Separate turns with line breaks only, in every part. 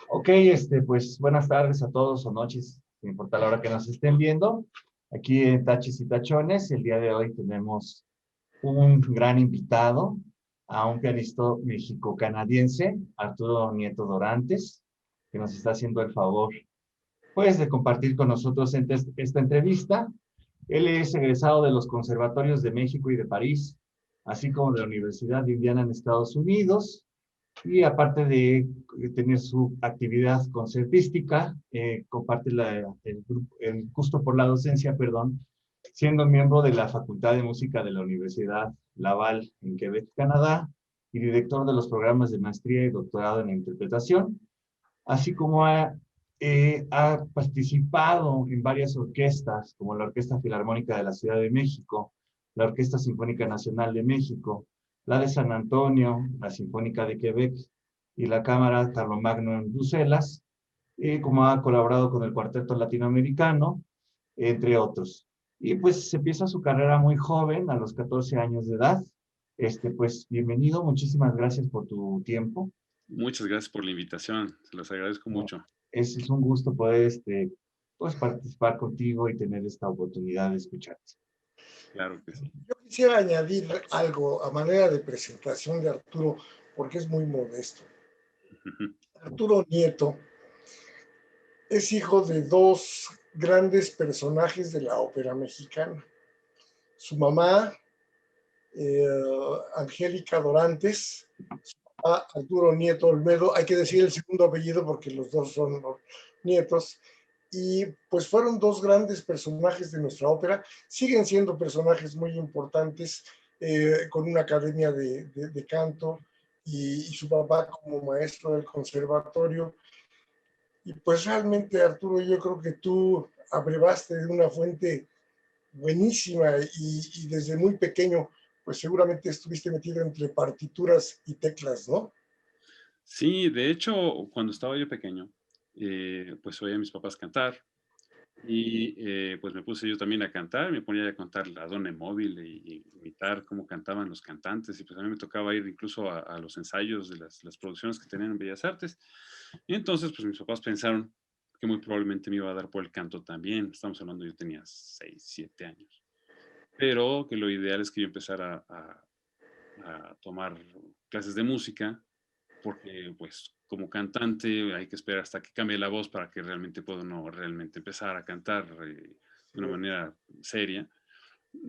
Ok, pues buenas tardes a todos o noches, no importa la hora que nos estén viendo. Aquí en Taches y Tachones, el día de hoy tenemos un gran invitado, a un pianista mexico-canadiense, Arturo Nieto Dorantes, que nos está haciendo el favor, pues, de compartir con nosotros esta entrevista. Él es egresado de los conservatorios de México y de París, así como de la Universidad de Indiana en Estados Unidos. Y aparte de tener su actividad concertística, comparte el gusto por la docencia, perdón, siendo miembro de la Facultad de Música de la Universidad Laval en Quebec, Canadá, y director de los programas de maestría y doctorado en interpretación, así como ha participado en varias orquestas, como la Orquesta Filarmónica de la Ciudad de México, la Orquesta Sinfónica Nacional de México, la de San Antonio, la Sinfónica de Quebec y la Cámara Carlomagno en Bruselas, como ha colaborado con el Cuarteto Latinoamericano, entre otros. Y pues se empieza su carrera muy joven, a los 14 años de edad. Pues bienvenido, muchísimas gracias por tu tiempo.
Muchas gracias por la invitación, se los agradezco mucho.
Es un gusto poder pues, participar contigo y tener esta oportunidad de escucharte.
Claro que sí.
Yo quisiera añadir algo a manera de presentación de Arturo, porque es muy modesto. Arturo Nieto es hijo de dos grandes personajes de la ópera mexicana. Su mamá, Angélica Dorantes, su papá, Arturo Nieto Olmedo, hay que decir el segundo apellido porque los dos son nietos, y pues fueron dos grandes personajes de nuestra ópera, siguen siendo personajes muy importantes, con una academia de canto, y su papá como maestro del conservatorio. Y pues realmente, Arturo, yo creo que tú abrevaste de una fuente buenísima y desde muy pequeño, pues seguramente estuviste metido entre partituras y teclas, ¿no?
Sí, de hecho, cuando estaba yo pequeño, pues oía a mis papás cantar y pues me puse yo también a cantar, me ponía a cantar la Donna Móvil y imitar cómo cantaban los cantantes y pues a mí me tocaba ir incluso a los ensayos de las producciones que tenían en Bellas Artes. Y entonces pues mis papás pensaron que muy probablemente me iba a dar por el canto también. Estamos hablando, yo tenía 6, 7 años. Pero que lo ideal es que yo empezara a tomar clases de música, porque pues como cantante hay que esperar hasta que cambie la voz para que realmente pueda uno realmente empezar a cantar de una manera seria.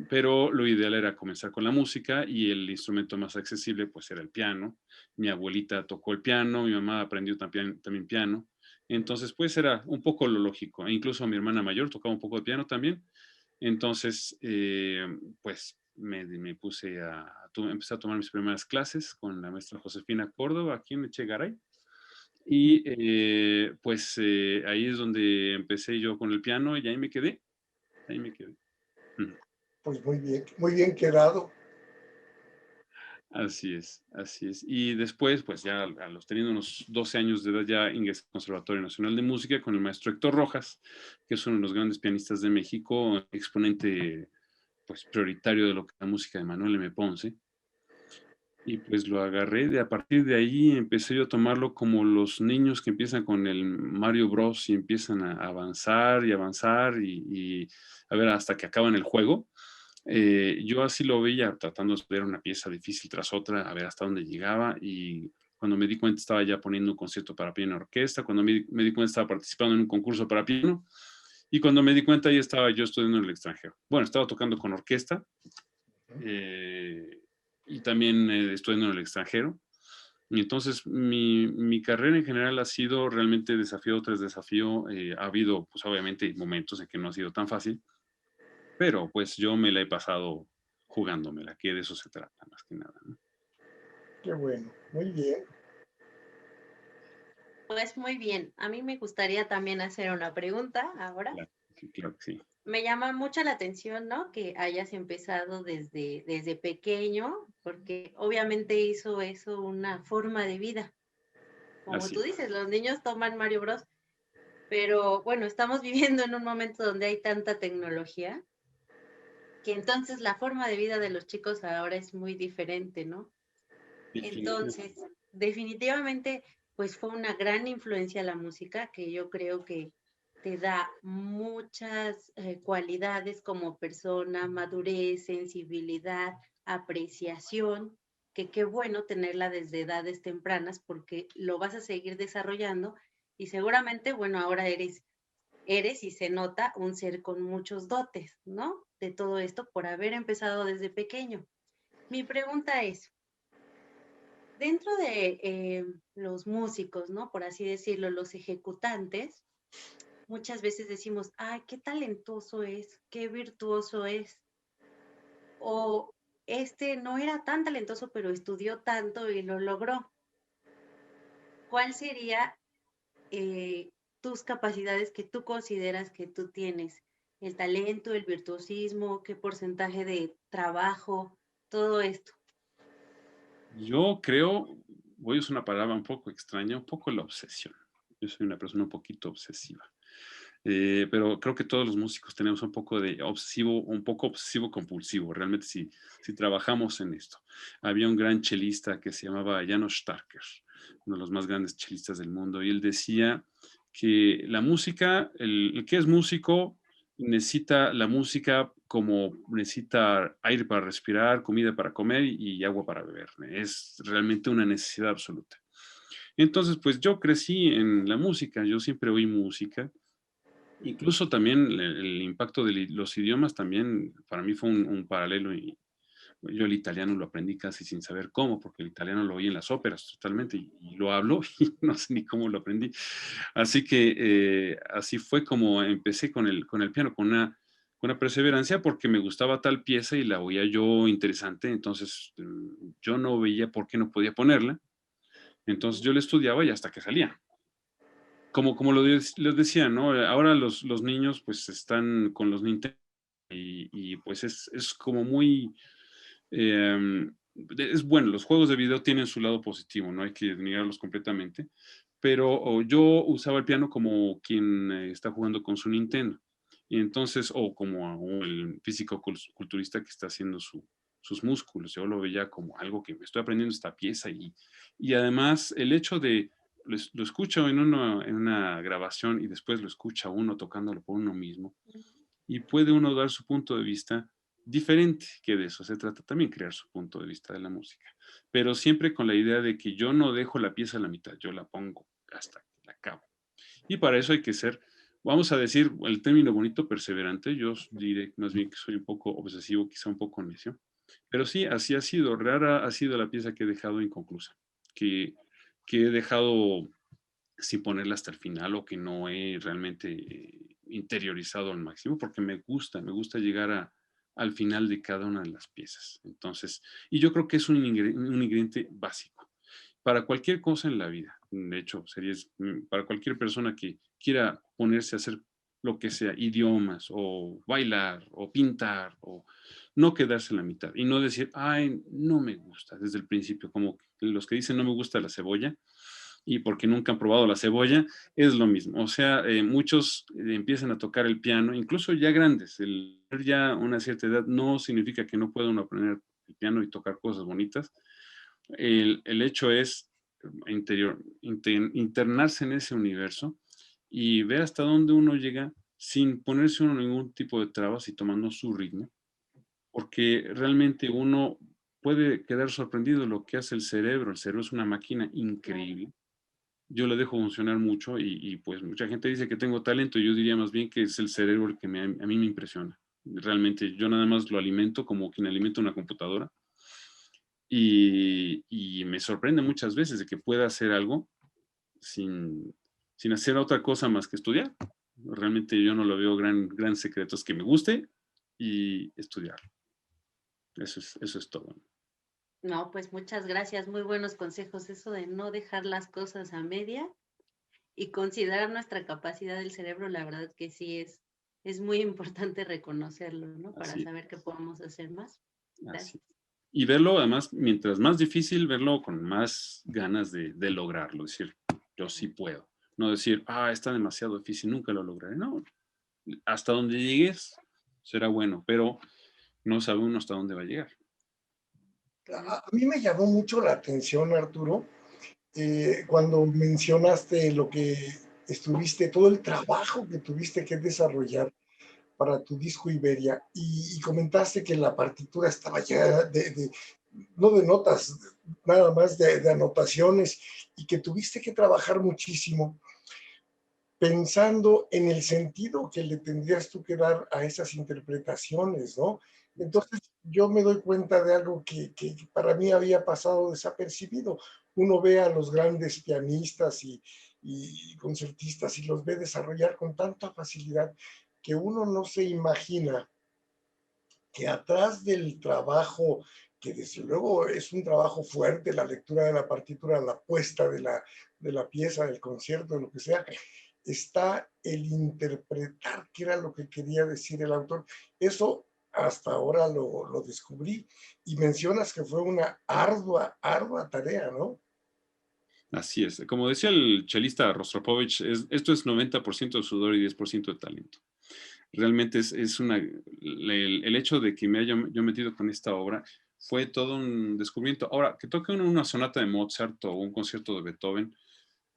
Pero lo ideal era comenzar con la música y el instrumento más accesible pues era el piano. Mi abuelita tocó el piano, mi mamá aprendió también piano. Entonces pues era un poco lo lógico. E incluso mi hermana mayor tocaba un poco de piano también. Entonces pues me puse empecé a tomar mis primeras clases con la maestra Josefina Córdoba aquí en Echegaray. Y pues ahí es donde empecé yo con el piano y ahí me quedé. Ahí me quedé.
Pues muy bien quedado.
Así es, así es. Y después, pues ya teniendo unos 12 años de edad, ya ingresé al Conservatorio Nacional de Música con el maestro Héctor Rojas, que es uno de los grandes pianistas de México, exponente pues prioritario de lo que es la música de Manuel M. Ponce. Y pues lo agarré, a partir de ahí empecé yo a tomarlo como los niños que empiezan con el Mario Bros y empiezan a avanzar y avanzar y a ver hasta que acaban el juego. Yo así lo veía, tratando de estudiar una pieza difícil tras otra, a ver hasta dónde llegaba, y cuando me di cuenta estaba ya poniendo un concierto para piano y orquesta, cuando me di cuenta estaba participando en un concurso para piano, y cuando me di cuenta ya estaba yo estudiando en el extranjero. Bueno, estaba tocando con orquesta, y también estudiando en el extranjero, Y entonces mi carrera en general ha sido realmente desafío tras desafío. Ha habido, pues obviamente, momentos en que no ha sido tan fácil, pero pues yo me la he pasado jugándomela, que de eso se trata más que nada, ¿no?
Qué bueno, muy bien.
Pues muy bien, a mí me gustaría también hacer una pregunta ahora.
Claro, sí, claro que sí.
Me llama mucho la atención, ¿no? Que hayas empezado desde pequeño, porque obviamente hizo eso una forma de vida. Como
Así
tú
es.
dices, los niños toman Mario Bros, pero bueno, estamos viviendo en un momento donde hay tanta tecnología, que entonces la forma de vida de los chicos ahora es muy diferente, ¿no?
Definitivamente.
Entonces, definitivamente, pues fue una gran influencia la música que yo creo que te da muchas cualidades como persona, madurez, sensibilidad, apreciación, que qué bueno tenerla desde edades tempranas porque lo vas a seguir desarrollando y seguramente, bueno, ahora eres y se nota un ser con muchos dotes, ¿no? De todo esto por haber empezado desde pequeño. Mi pregunta es, dentro de los músicos, ¿no? Por así decirlo, los ejecutantes, muchas veces decimos, ay, qué talentoso es, qué virtuoso es. O este no era tan talentoso, pero estudió tanto y lo logró. ¿Cuál sería tus capacidades que tú consideras que tú tienes? El talento, el virtuosismo, qué porcentaje de trabajo, todo esto.
Yo creo, voy a usar una palabra un poco extraña, un poco la obsesión. Yo soy una persona un poquito obsesiva. Pero creo que todos los músicos tenemos un poco de obsesivo, un poco obsesivo compulsivo, realmente si trabajamos en esto. Había un gran chelista que se llamaba Janos Starker, uno de los más grandes chelistas del mundo, y él decía que la música, el que es músico necesita la música como necesita aire para respirar, comida para comer y agua para beber. Es realmente una necesidad absoluta. Entonces, pues yo crecí en la música, yo siempre oí música. Incluso también el impacto de los idiomas también para mí fue un paralelo y yo el italiano lo aprendí casi sin saber cómo, porque el italiano lo oí en las óperas totalmente y lo hablo y no sé ni cómo lo aprendí. Así que así fue como empecé con el piano, con una perseverancia porque me gustaba tal pieza y la oía yo interesante, entonces yo no veía por qué no podía ponerla. Entonces yo le estudiaba y hasta que salía como les decía, ¿no? Ahora los niños pues están con los Nintendo y pues es como muy, es bueno, los juegos de video tienen su lado positivo, no hay que negarlos completamente, pero yo usaba el piano como quien está jugando con su Nintendo, y entonces, o como el físico culturista que está haciendo sus músculos, yo lo veía como algo que me estoy aprendiendo esta pieza y además el hecho de lo escucho en una grabación y después lo escucha uno tocándolo por uno mismo y puede uno dar su punto de vista diferente, que de eso se trata también, crear su punto de vista de la música, pero siempre con la idea de que yo no dejo la pieza a la mitad, yo la pongo hasta que la acabo. Y para eso hay que ser, vamos a decir el término bonito, perseverante. Yo diré más bien que soy un poco obsesivo, quizá un poco necio. Pero sí, así ha sido. Rara ha sido la pieza que he dejado inconclusa, que he dejado sin ponerla hasta el final o que no he realmente interiorizado al máximo, porque me gusta llegar al final de cada una de las piezas. Entonces, y yo creo que es un ingrediente básico para cualquier cosa en la vida. De hecho, sería para cualquier persona que quiera ponerse a hacer lo que sea, idiomas o bailar o pintar o no quedarse en la mitad y no decir, ay, no me gusta desde el principio, como los que dicen no me gusta la cebolla y porque nunca han probado la cebolla, es lo mismo. O sea, muchos empiezan a tocar el piano, incluso ya grandes. El tener ya una cierta edad no significa que no pueda uno aprender el piano y tocar cosas bonitas. El hecho es internarse en ese universo y ver hasta dónde uno llega sin ponerse uno ningún tipo de trabas y tomando su ritmo, porque realmente uno puede quedar sorprendido de lo que hace el cerebro. El cerebro es una máquina
Claro.
increíble. Yo lo dejo funcionar mucho pues mucha gente dice que tengo talento, yo diría más bien que es el cerebro el que a mí me impresiona. Realmente yo nada más lo alimento como quien alimenta una computadora y me sorprende muchas veces de que pueda hacer algo sin hacer otra cosa más que estudiar. Realmente yo no lo veo gran secreto, es que me guste y estudiar. Eso es todo.
No, pues muchas gracias, muy buenos consejos. Eso de no dejar las cosas a media y considerar nuestra capacidad del cerebro, la verdad que sí es muy importante reconocerlo, ¿no? Para
Así,
saber que podemos hacer más.
así.
Gracias.
Y verlo, además, mientras más difícil, verlo con más ganas de lograrlo. Decir, yo sí puedo. No decir, está demasiado difícil, nunca lo lograré. No, hasta donde llegues será bueno, pero no sabe uno hasta dónde va a llegar.
A mí me llamó mucho la atención, Arturo, cuando mencionaste lo que estuviste, todo el trabajo que tuviste que desarrollar para tu disco Iberia y comentaste que la partitura estaba ya no de notas, nada más de anotaciones y que tuviste que trabajar muchísimo pensando en el sentido que le tendrías tú que dar a esas interpretaciones, ¿no? Entonces yo me doy cuenta de algo que para mí había pasado desapercibido. Uno ve a los grandes pianistas y concertistas y los ve desarrollar con tanta facilidad que uno no se imagina que atrás del trabajo, que desde luego es un trabajo fuerte, la lectura de la partitura, la puesta de la pieza, del concierto, de lo que sea, está el interpretar qué era lo que quería decir el autor. Eso hasta ahora lo descubrí y mencionas que fue una ardua tarea, ¿no?
Así es. Como decía el chelista Rostropovich, esto es 90% de sudor y 10% de talento. Realmente el hecho de que me haya yo metido con esta obra fue todo un descubrimiento. Ahora, que toque uno una sonata de Mozart o un concierto de Beethoven,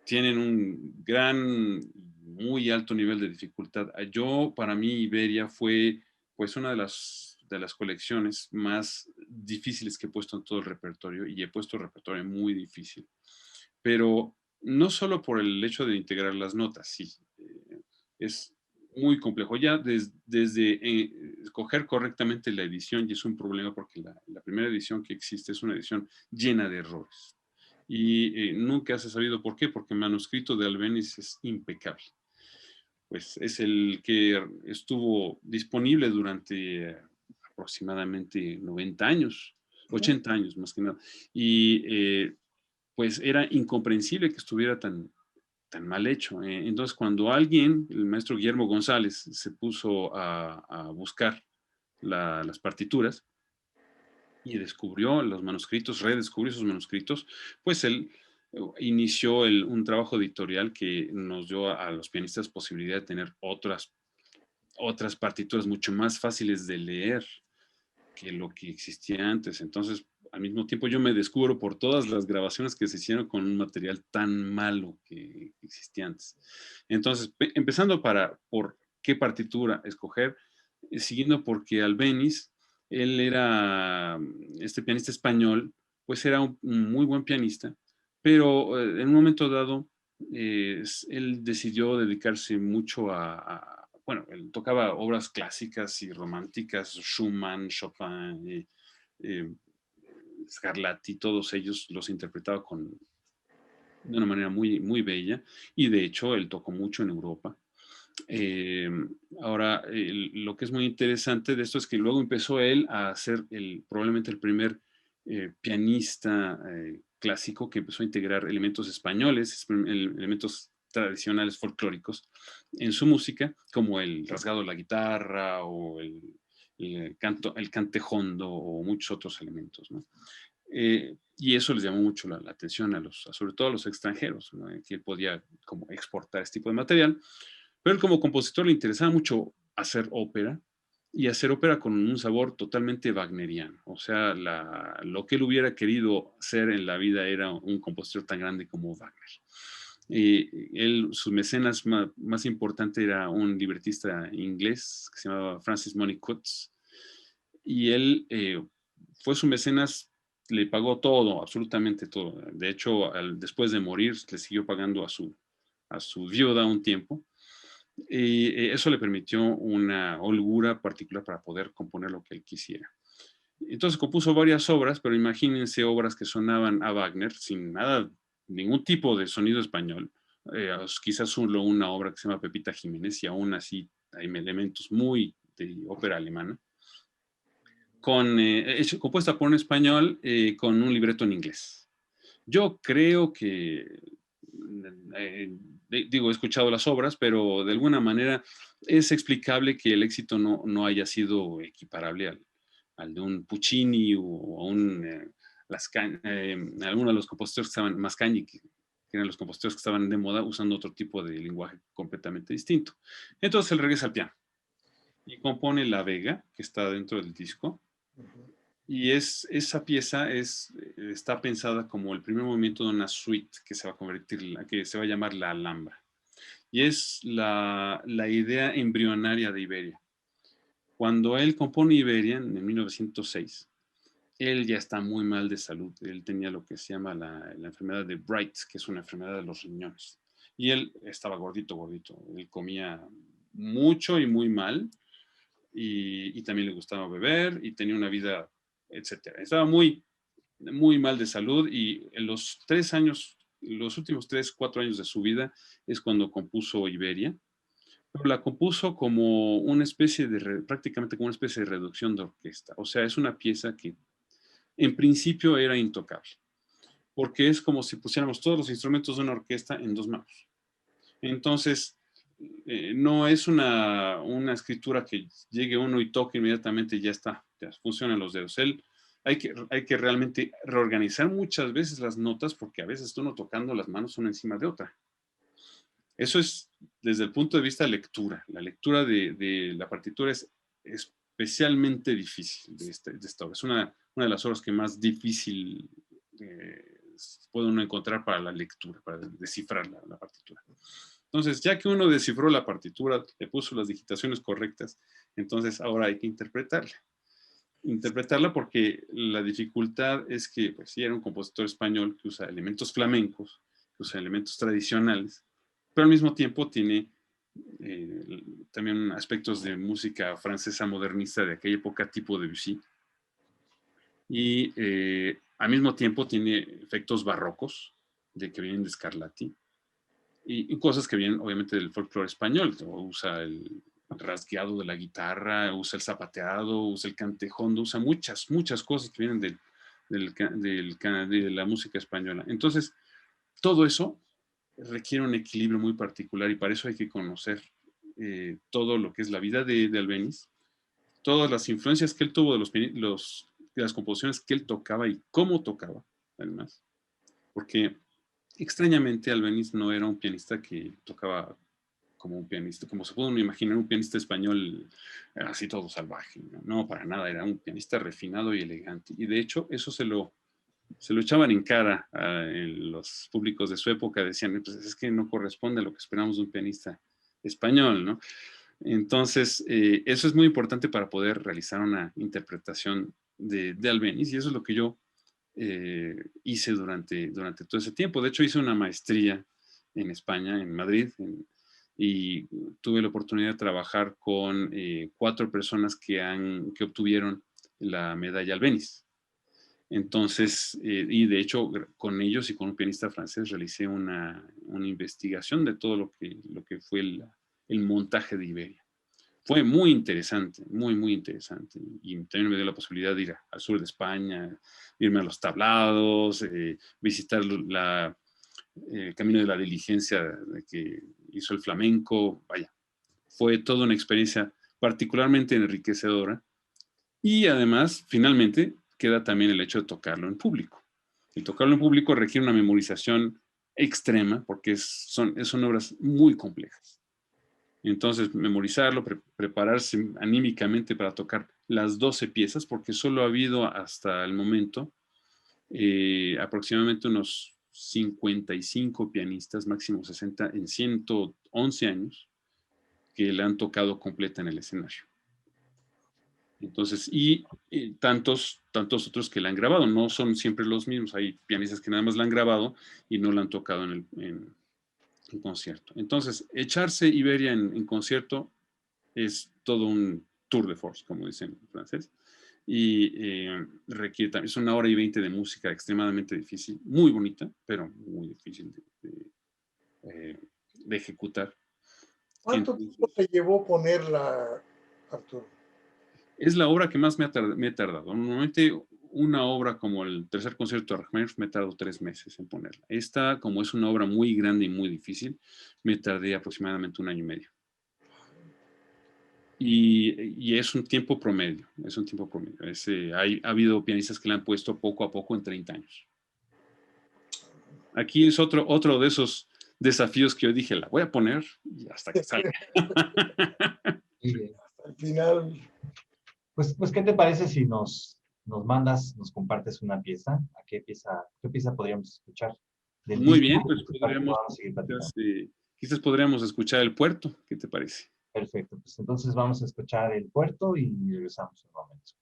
tienen un muy alto nivel de dificultad. Para mí, Iberia fue pues una de las colecciones más difíciles que he puesto en todo el repertorio y he puesto el repertorio muy difícil. Pero no solo por el hecho de integrar las notas, sí, es muy complejo. Ya desde escoger correctamente la edición, y es un problema porque la primera edición que existe es una edición llena de errores. Y nunca se ha sabido por qué, porque el manuscrito de Albéniz es impecable. Pues es el que estuvo disponible durante aproximadamente 90 años, 80 años más que nada. Y pues era incomprensible que estuviera tan mal hecho. Entonces, cuando el maestro Guillermo González, se puso a buscar las partituras y descubrió los manuscritos, redescubrió esos manuscritos, pues él inició un trabajo editorial que nos dio a los pianistas posibilidad de tener otras partituras mucho más fáciles de leer que lo que existía antes. Entonces, al mismo tiempo yo me descubro por todas las grabaciones que se hicieron con un material tan malo que existía antes. Entonces, empezando por qué partitura escoger, siguiendo porque Albéniz, él era, este pianista español, pues era un muy buen pianista, pero en un momento dado, él decidió dedicarse mucho bueno, él tocaba obras clásicas y románticas, Schumann, Chopin, Scarlatti, todos ellos los interpretaba de una manera muy bella, y de hecho él tocó mucho en Europa. Eh, Ahora, lo que es muy interesante de esto es que luego empezó él a ser probablemente el primer pianista clásico que empezó a integrar elementos españoles, elementos tradicionales folclóricos en su música, como el rasgado de la guitarra o el cantejondo o muchos otros elementos, ¿no? Y eso les llamó mucho la atención sobre todo a los extranjeros, ¿no? Que él podía como exportar este tipo de material. Pero él como compositor le interesaba mucho hacer ópera, y hacer ópera con un sabor totalmente wagneriano. O sea, lo que él hubiera querido ser en la vida era un compositor tan grande como Wagner. Su mecenas más importante era un libretista inglés que se llamaba Francis Money Coates, y él fue su mecenas, le pagó todo, absolutamente todo. De hecho, después de morir, le siguió pagando a su viuda un tiempo, y eso le permitió una holgura particular para poder componer lo que él quisiera. Entonces compuso varias obras, pero imagínense obras que sonaban a Wagner sin nada, ningún tipo de sonido español. Quizás solo una obra que se llama Pepita Jiménez y aún así hay elementos muy de ópera alemana, compuesta por un español con un libreto en inglés. Yo creo que, digo, he escuchado las obras, pero de alguna manera es explicable que el éxito no haya sido equiparable al de un Puccini o a un alguno de los compositores que estaban, Mascagni, que eran los compositores que estaban de moda usando otro tipo de lenguaje completamente distinto. Entonces él regresa al piano y compone La Vega, que está dentro del disco, y esa pieza está pensada como el primer movimiento de una suite que se va a convertir, que se va a llamar la Alhambra. Y es la idea embrionaria de Iberia. Cuando él compone Iberia en 1906, él ya está muy mal de salud. Él tenía lo que se llama la enfermedad de Bright, que es una enfermedad de los riñones. Y él estaba gordito, gordito. Él comía mucho y muy mal. Y también le gustaba beber y tenía una vida, etcétera. Estaba muy, muy mal de salud y en los los últimos 3, 4 años de su vida es cuando compuso Iberia, pero la compuso como una especie prácticamente como una especie de reducción de orquesta. O sea, es una pieza que en principio era intocable, porque es como si pusiéramos todos los instrumentos de una orquesta en 2 manos. Entonces, no es una escritura que llegue uno y toque inmediatamente y ya está, ya funcionan los dedos. Hay que realmente reorganizar muchas veces las notas porque a veces uno tocando las manos una encima de otra. Eso es desde el punto de vista de lectura. La lectura de la partitura es especialmente difícil de esta obra. Es una de las obras que más difícil puede uno encontrar para la lectura, para descifrar la partitura. Entonces, ya que uno descifró la partitura, le puso las digitaciones correctas, entonces ahora hay que interpretarla. Interpretarla porque la dificultad es que, pues sí, era un compositor español que usa elementos flamencos, que usa elementos tradicionales, pero al mismo tiempo tiene también aspectos de música francesa modernista de aquella época, tipo Debussy. Y al mismo tiempo tiene efectos barrocos, de que vienen de Scarlatti, y cosas que vienen obviamente del folclore español. Usa el rasgueado de la guitarra, usa el zapateado, usa el cantejondo, usa muchas cosas que vienen de la música española. Entonces, todo eso requiere un equilibrio muy particular y para eso hay que conocer todo lo que es la vida de Albéniz, todas las influencias que él tuvo de las composiciones que él tocaba y cómo tocaba, además. Porque extrañamente Albéniz no era un pianista que tocaba como un pianista, como se puede imaginar un pianista español así todo salvaje. No, para nada, era un pianista refinado y elegante. Y de hecho, eso se lo echaban en cara a los públicos de su época, decían, pues es que no corresponde a lo que esperamos de un pianista español, ¿no? Entonces, eso es muy importante para poder realizar una interpretación de Albéniz y eso es lo que yo hice durante todo ese tiempo. De hecho, hice una maestría en España, en Madrid, y tuve la oportunidad de trabajar con 4 personas que obtuvieron la medalla Albéniz. Entonces, y de hecho, con ellos y con un pianista francés realicé una investigación de todo lo que fue el montaje de Iberia. Fue muy interesante, muy, muy interesante. Y también me dio la posibilidad de ir al sur de España, irme a los tablados, visitar el camino de la diligencia que hizo el flamenco. Vaya, fue toda una experiencia particularmente enriquecedora. Y además, finalmente, queda también el hecho de tocarlo en público. El tocarlo en público requiere una memorización extrema porque son obras muy complejas. Entonces, memorizarlo, prepararse anímicamente para tocar las 12 piezas, porque solo ha habido hasta el momento aproximadamente unos 55 pianistas, máximo 60, en 111 años, que la han tocado completa en el escenario. Entonces, y tantos otros que la han grabado, no son siempre los mismos, hay pianistas que nada más la han grabado y no la han tocado en concierto. Entonces, echarse Iberia en concierto es todo un tour de force, como dicen en francés. y requiere también, es 1 hora y 20 de música extremadamente difícil, muy bonita, pero muy difícil de ejecutar.
¿Cuánto tiempo te llevó ponerla, Arturo?
Es la obra que más me he tardado. Normalmente una obra como el tercer concierto de Rachmaninoff me tardó 3 meses en ponerla. Esta, como es una obra muy grande y muy difícil, me tardé aproximadamente 1 año y medio. Y es un tiempo promedio, es un tiempo promedio. Ha habido pianistas que la han puesto poco a poco en 30 años. Aquí es otro de esos desafíos que yo dije, la voy a poner y hasta que salga.
Al final.
Pues, ¿qué te parece si nos compartes una pieza? ¿Qué pieza podríamos escuchar?
Muy bien, pues quizás podríamos escuchar El Puerto. ¿Qué te parece?
Perfecto, pues entonces vamos a escuchar El Puerto y regresamos un momento.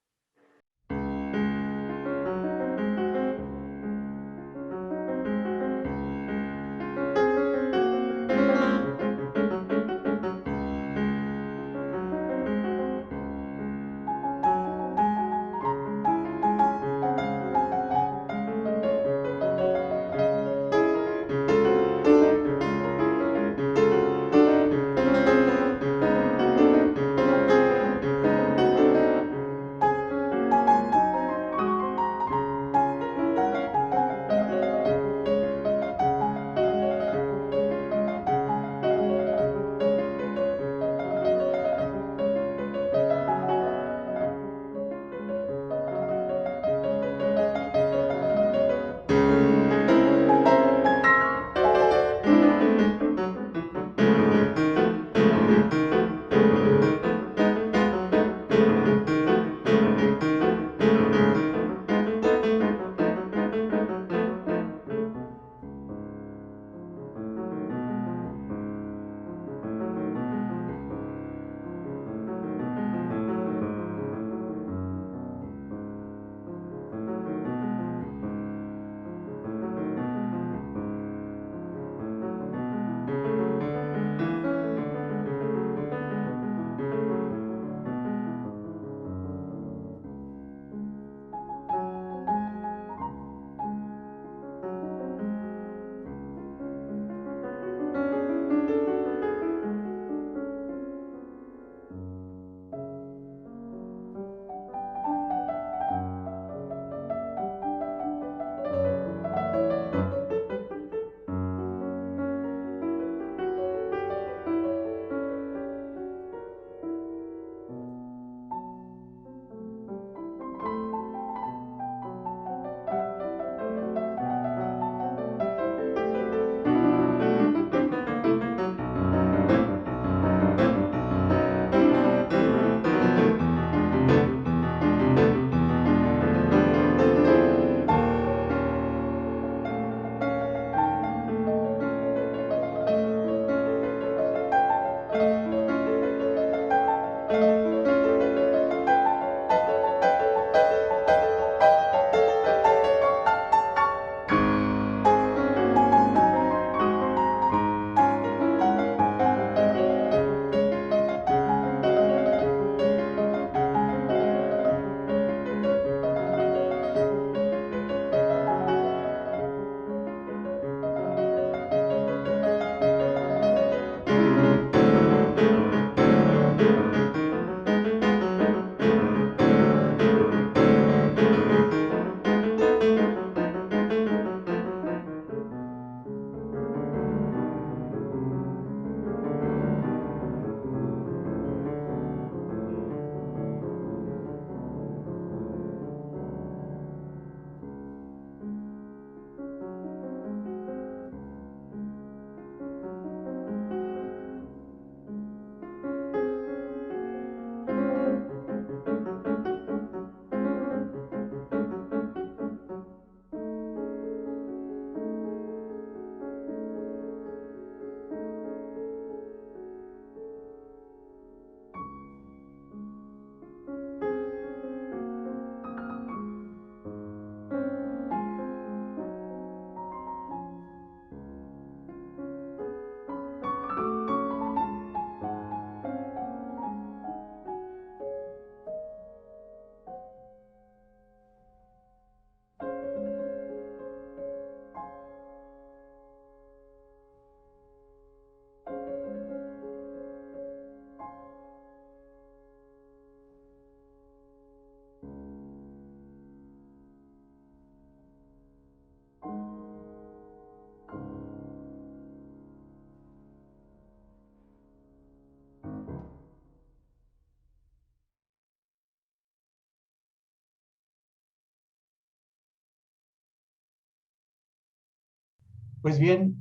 Pues bien,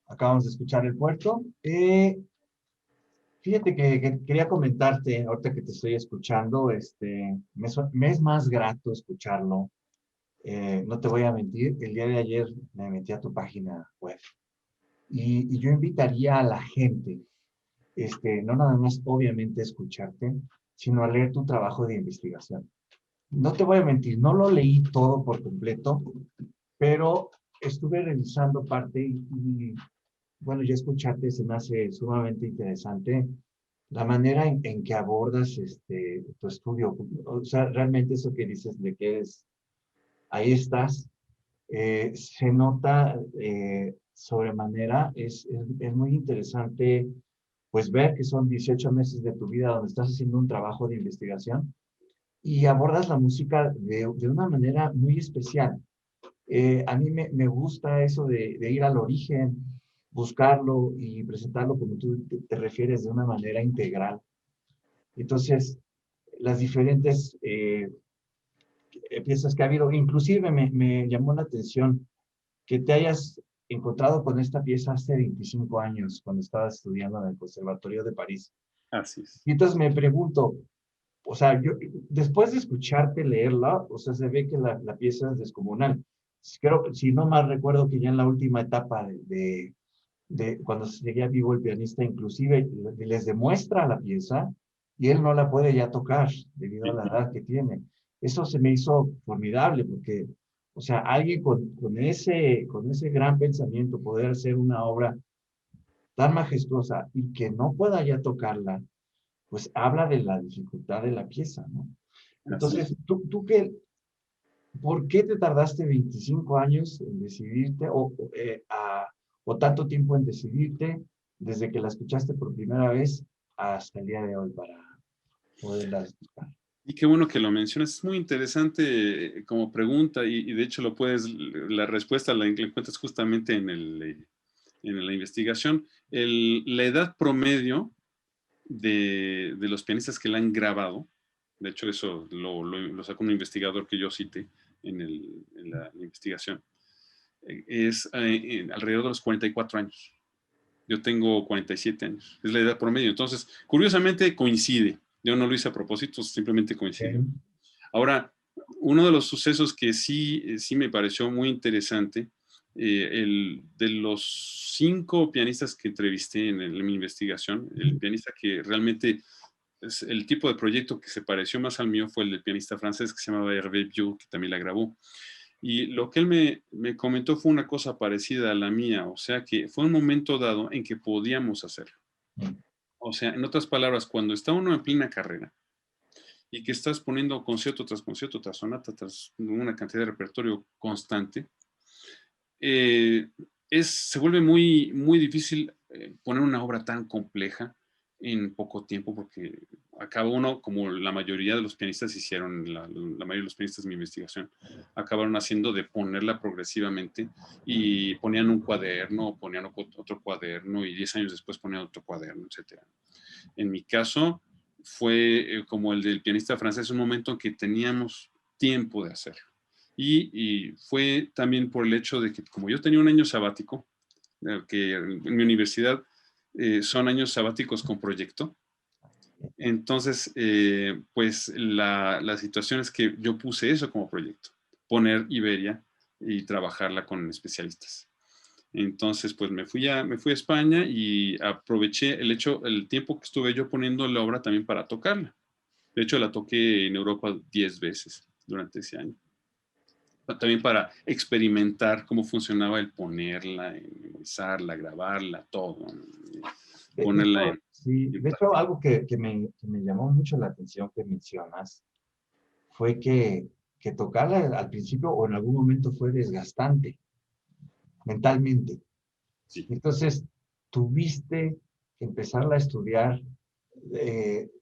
acabamos de escuchar el puerto. Fíjate que quería comentarte, ahorita que te estoy escuchando, me es más grato escucharlo. No te voy a mentir, el día de ayer me metí a tu página web y yo invitaría a la gente, no nada más obviamente escucharte, sino a leer tu trabajo de investigación. No te voy a mentir, no lo leí todo por completo, pero estuve revisando parte y bueno, ya escucharte se me hace sumamente interesante la manera en que abordas tu estudio. O sea, realmente eso que dices de que ahí estás, se nota sobremanera, es muy interesante pues ver que son 18 meses de tu vida donde estás haciendo un trabajo de investigación y abordas la música de una manera muy especial. A mí me gusta eso de ir al origen, buscarlo y presentarlo como tú te refieres de una manera integral. Entonces, las diferentes piezas que ha habido, inclusive me llamó la atención que te hayas encontrado con esta pieza hace 25 años, cuando estabas estudiando en el Conservatorio de París.
Así es.
Y entonces me pregunto, o sea, yo, después de escucharte leerla, o sea, se ve que la pieza es descomunal. Creo, si no mal recuerdo que ya en la última etapa de cuando seguía vivo el pianista, inclusive les demuestra la pieza y él no la puede ya tocar debido a la edad que tiene. Eso se me hizo formidable porque, o sea, alguien con ese gran pensamiento, poder hacer una obra tan majestuosa y que no pueda ya tocarla, pues habla de la dificultad de la pieza, ¿no?
Así es.
Entonces, ¿por qué te tardaste 25 años en decidirte o tanto tiempo en decidirte desde que la escuchaste por primera vez hasta el día de hoy para poderla escuchar?
Y qué bueno que lo mencionas. Es muy interesante como pregunta y de hecho la respuesta la encuentras justamente en la investigación. La edad promedio de los pianistas que la han grabado, de hecho eso lo sacó un investigador que yo cité en la investigación, es alrededor de los 44 años. Yo tengo 47 años, es la edad promedio. Entonces, curiosamente coincide. Yo no lo hice a propósito, simplemente coincidió. Ahora, uno de los sucesos que sí me pareció muy interesante, de los 5 pianistas que entrevisté en mi investigación, el pianista que realmente es el tipo de proyecto que se pareció más al mío fue el del pianista francés que se llamaba Hervé Biot, que también la grabó. Y lo que él me comentó fue una cosa parecida a la mía, o sea que fue un momento dado en que podíamos hacerlo. O sea, en otras palabras, cuando está uno en plena carrera y que estás poniendo concierto tras sonata, tras una cantidad de repertorio constante, se vuelve muy difícil poner una obra tan compleja en poco tiempo porque acaba uno, como la mayoría de los pianistas hicieron, la mayoría de los pianistas de mi investigación, acabaron haciendo de ponerla progresivamente y ponían un cuaderno, ponían otro cuaderno y 10 años después ponían otro cuaderno, etc. En mi caso fue como el del pianista francés, un momento en que teníamos tiempo de hacerlo. Y fue también por el hecho de que como yo tenía un año sabático, que en mi universidad son años sabáticos con proyecto, entonces pues la situación es que yo puse eso como proyecto, poner Iberia y trabajarla con especialistas. Entonces, pues me fui a España y aproveché el tiempo que estuve yo poniendo la obra también para tocarla. De hecho, la toqué en Europa 10 veces durante ese año. También para experimentar cómo funcionaba el ponerla, memorizarla, grabarla, todo. Ponerla
sí,
en
de hecho,
práctica.
algo que me llamó mucho la atención que mencionas fue que tocarla al principio o en algún momento fue desgastante mentalmente.
Sí.
Entonces, tuviste que empezarla a estudiar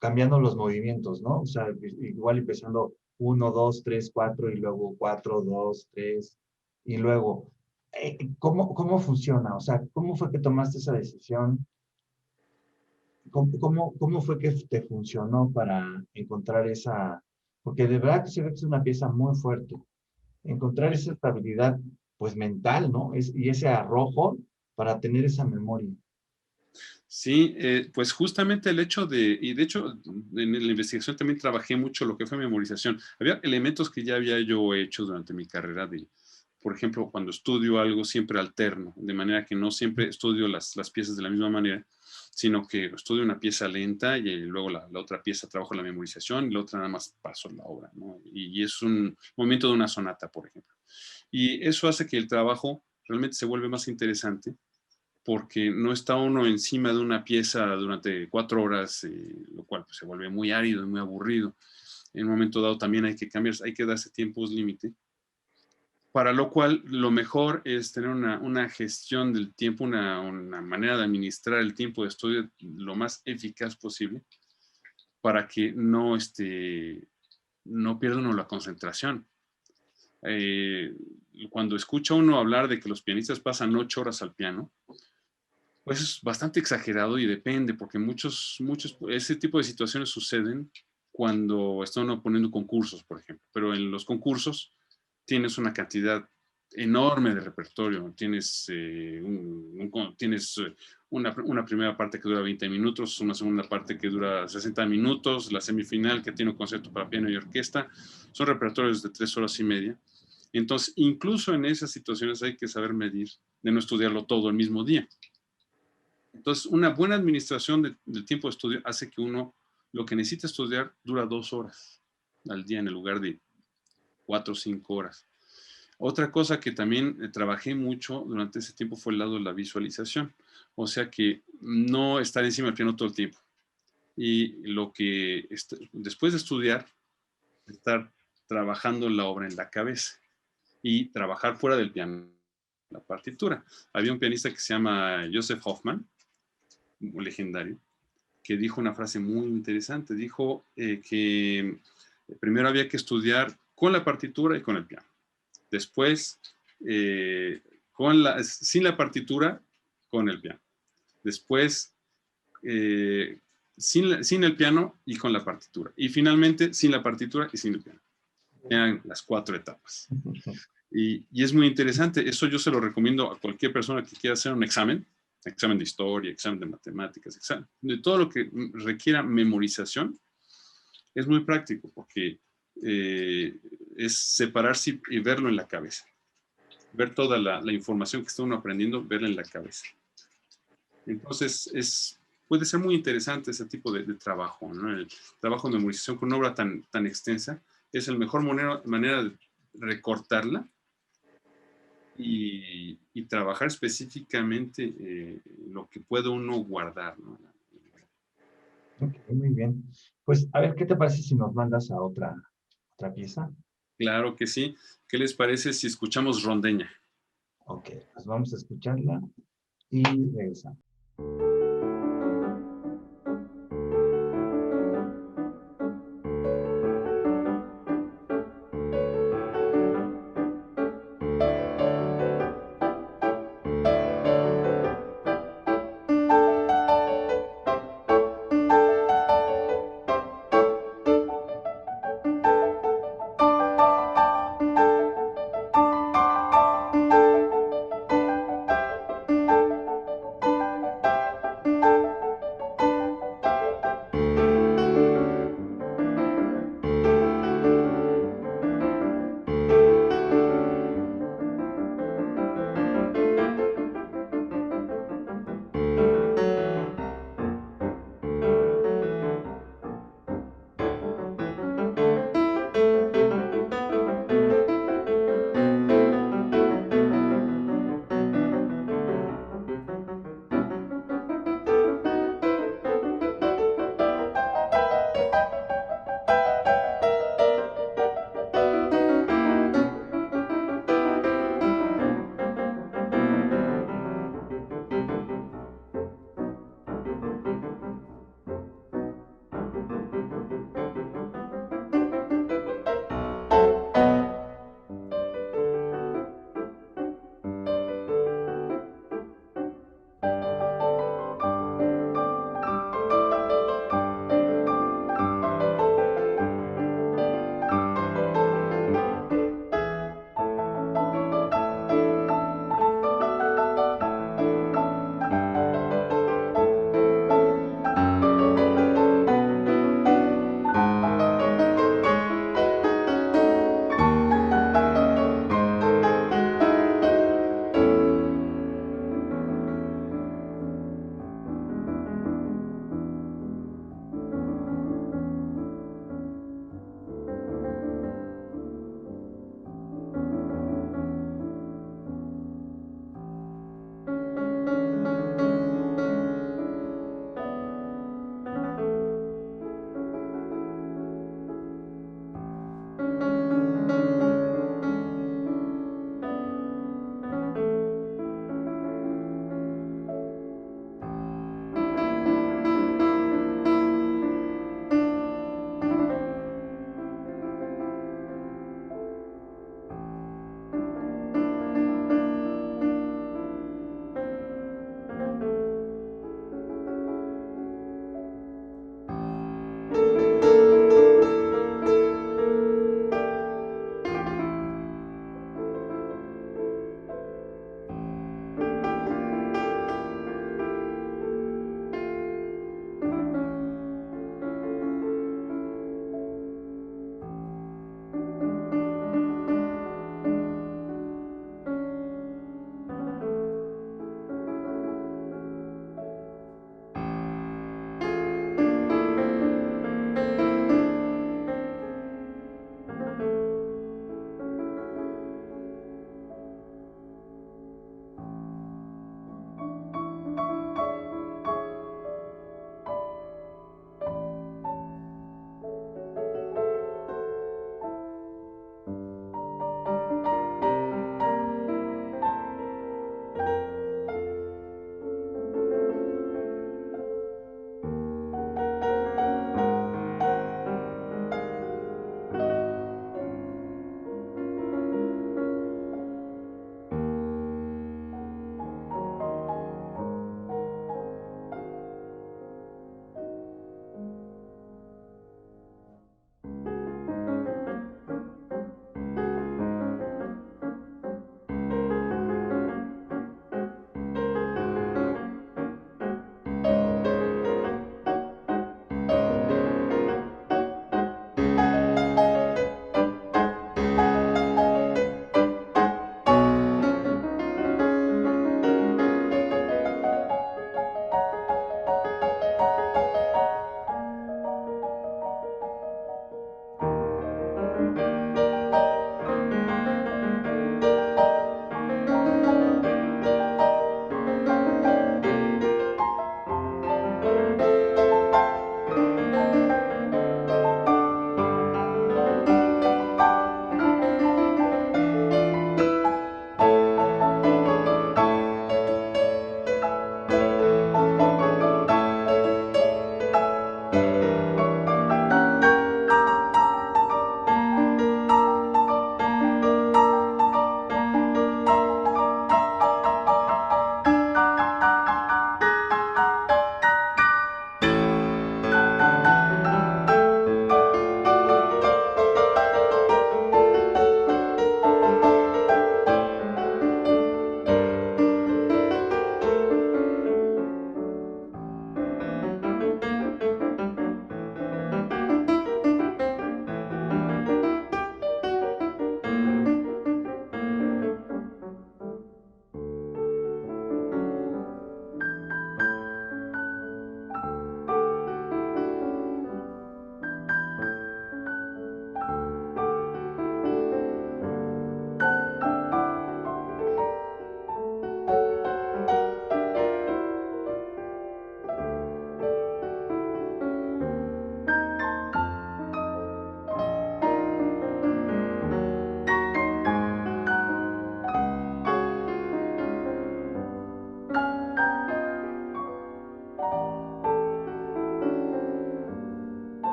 cambiando los movimientos, ¿no? O sea, igual empezando 1, 2, 3, 4 y luego 4, 2, 3 y luego, ¿cómo funciona? O sea, ¿cómo fue que tomaste esa decisión? ¿Cómo fue que te funcionó para encontrar esa? Porque de verdad que se ve que es una pieza muy fuerte. Encontrar esa estabilidad pues mental, ¿no? Y ese arrojo para tener esa memoria.
Sí, pues justamente el hecho y de hecho en la investigación también trabajé mucho lo que fue memorización. Había elementos que ya había yo hecho durante mi carrera por ejemplo, cuando estudio algo siempre alterno, de manera que no siempre estudio las piezas de la misma manera, sino que estudio una pieza lenta y luego la otra pieza trabajo la memorización y la otra nada más paso la obra, ¿no? Y es un momento de una sonata, por ejemplo. Y eso hace que el trabajo realmente se vuelve más interesante porque no está uno encima de una pieza durante 4 horas, lo cual pues, se vuelve muy árido y muy aburrido. En un momento dado también hay que cambiar, hay que darse tiempos límite, para lo cual lo mejor es tener una gestión del tiempo, una manera de administrar el tiempo de estudio lo más eficaz posible para que no pierda uno la concentración. Cuando escucha uno hablar de que los pianistas pasan 8 horas al piano, pues es bastante exagerado y depende, porque ese tipo de situaciones suceden cuando están uno poniendo concursos, por ejemplo. Pero en los concursos tienes una cantidad enorme de repertorio. Tienes, una primera parte que dura 20 minutos, una segunda parte que dura 60 minutos, la semifinal que tiene un concierto para piano y orquesta. Son repertorios de 3 horas y media. Entonces, incluso en esas situaciones hay que saber medir de no estudiarlo todo el mismo día. Entonces, una buena administración del tiempo de estudio hace que uno lo que necesita estudiar dura 2 horas al día en el lugar de 4 o 5 horas. Otra cosa que también trabajé mucho durante ese tiempo fue el lado de la visualización. O sea que no estar encima del piano todo el tiempo. Y después de estudiar, estar trabajando la obra en la cabeza y trabajar fuera del piano, la partitura. Había un pianista que se llama Joseph Hoffman, un legendario, que dijo una frase muy interesante. Dijo que primero había que estudiar con la partitura y con el piano. Después, sin la partitura, con el piano. Después, sin el piano y con la partitura. Y finalmente, sin la partitura y sin el piano. Eran las 4 etapas. Y es muy interesante. Eso yo se lo recomiendo a cualquier persona que quiera hacer un examen de historia, examen de matemáticas, examen de todo lo que requiera memorización. Es muy práctico porque es separarse y verlo en la cabeza. Ver toda la información que está uno aprendiendo, verla en la cabeza. Entonces, puede ser muy interesante ese tipo de trabajo, ¿no? El trabajo de memorización con una obra tan extensa es la mejor manera de recortarla y trabajar específicamente lo que puede uno guardar, ¿no?
Ok, muy bien. Pues, a ver, ¿qué te parece si nos mandas a otra pieza?
Claro que sí. ¿Qué les parece si escuchamos Rondeña?
Ok, pues vamos a escucharla y regresamos.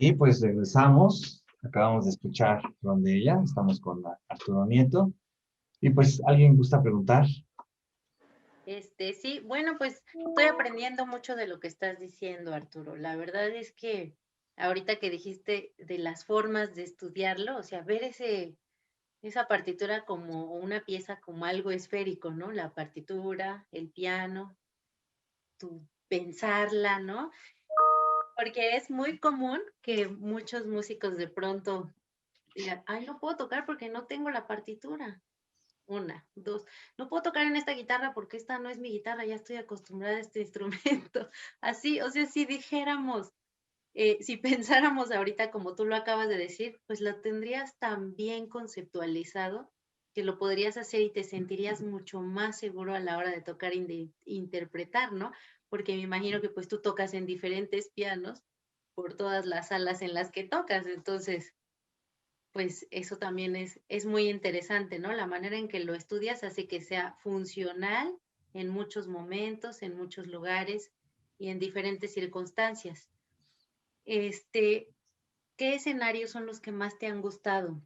Y pues regresamos. Acabamos de escuchar Ron de ella. Estamos con Arturo Nieto. Y pues, ¿alguien gusta preguntar?
Sí, bueno, pues estoy aprendiendo mucho de lo que estás diciendo, Arturo. La verdad es que ahorita que dijiste de las formas de estudiarlo, o sea, ver esa partitura como una pieza como algo esférico, ¿no? La partitura, el piano, tu pensarla, ¿no? Porque es muy común que muchos músicos de pronto digan, ay, no puedo tocar porque no tengo la partitura. Una, dos, no puedo tocar en esta guitarra porque esta no es mi guitarra, ya estoy acostumbrada a este instrumento. Así, o sea, si dijéramos, si pensáramos ahorita como tú lo acabas de decir, pues lo tendrías tan bien conceptualizado que lo podrías hacer y te sentirías mucho más seguro a la hora de tocar y de interpretar, ¿no? Porque me imagino que pues tú tocas en diferentes pianos por todas las salas en las que tocas, entonces pues eso también es muy interesante, ¿no? La manera en que lo estudias hace que sea funcional en muchos momentos, en muchos lugares y en diferentes circunstancias. Este, ¿Qué escenarios son los que más te han gustado?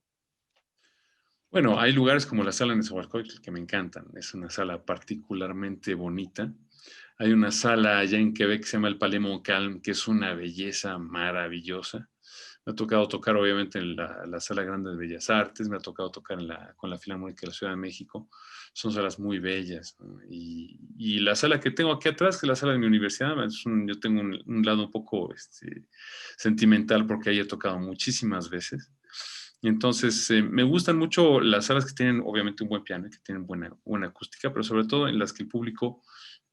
Bueno, hay lugares como la sala Nezahualcóyotl que me encantan. Es una sala particularmente bonita. Hay una sala allá en Quebec que se llama el Palais Montcalm, que es una belleza maravillosa. Me ha tocado tocar, obviamente, en la Sala Grande de Bellas Artes, me ha tocado tocar con la Filarmónica de la Ciudad de México. Son salas muy bellas, ¿no? Y la sala que tengo aquí atrás, que es la sala de mi universidad, yo tengo un lado un poco sentimental porque ahí he tocado muchísimas veces. Entonces, me gustan mucho las salas que tienen, obviamente, un buen piano, que tienen buena acústica, pero sobre todo en las que el público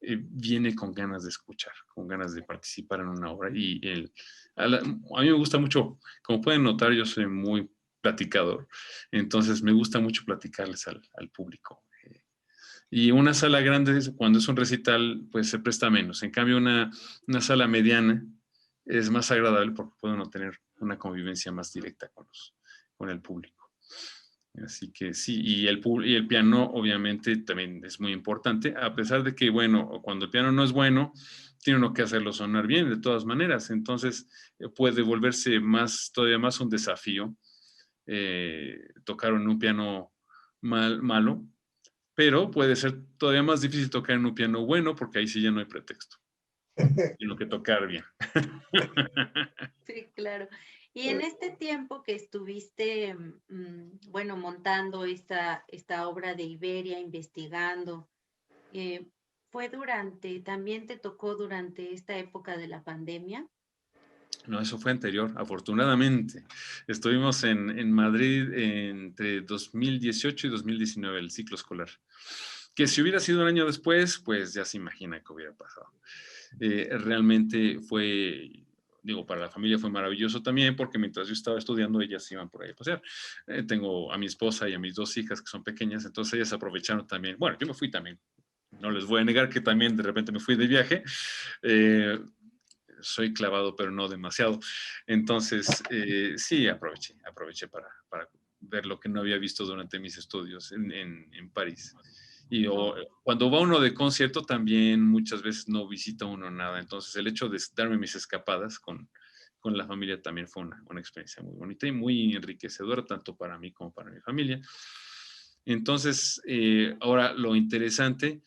viene con ganas de escuchar, con ganas de participar en una obra. A mí me gusta mucho, como pueden notar, yo soy muy platicador, entonces me gusta mucho platicarles al público. Y una sala grande, cuando es un recital, pues se presta menos. En cambio, una sala mediana es más agradable porque puede uno tener una convivencia más directa con el público. Así que sí, y el piano obviamente también es muy importante, a pesar de que, bueno, cuando el piano no es bueno, tiene uno que hacerlo sonar bien de todas maneras. Entonces puede volverse todavía más un desafío tocar en un piano malo, pero puede ser todavía más difícil tocar en un piano bueno porque ahí sí ya no hay pretexto, sino que tocar bien.
Sí, claro. Y en este tiempo que estuviste, bueno, montando esta obra de Iberia, investigando, eh, también te tocó durante esta época de la pandemia.
No, eso fue anterior, afortunadamente. Estuvimos en Madrid entre 2018 y 2019, el ciclo escolar. Que si hubiera sido un año después, pues ya se imagina que hubiera pasado. Realmente digo, para la familia fue maravilloso también, porque mientras yo estaba estudiando, ellas iban por ahí a pasear. Tengo a mi esposa y a mis dos hijas que son pequeñas, entonces ellas aprovecharon también. Bueno, yo me fui también. No les voy a negar que también de repente me fui de viaje. Soy clavado, pero no demasiado. Entonces, sí, aproveché para ver lo que no había visto durante mis estudios en París. Cuando va uno de concierto, también muchas veces no visita uno nada. Entonces, el hecho de darme mis escapadas con la familia también fue una experiencia muy bonita y muy enriquecedora, tanto para mí como para mi familia. Entonces, ahora lo interesante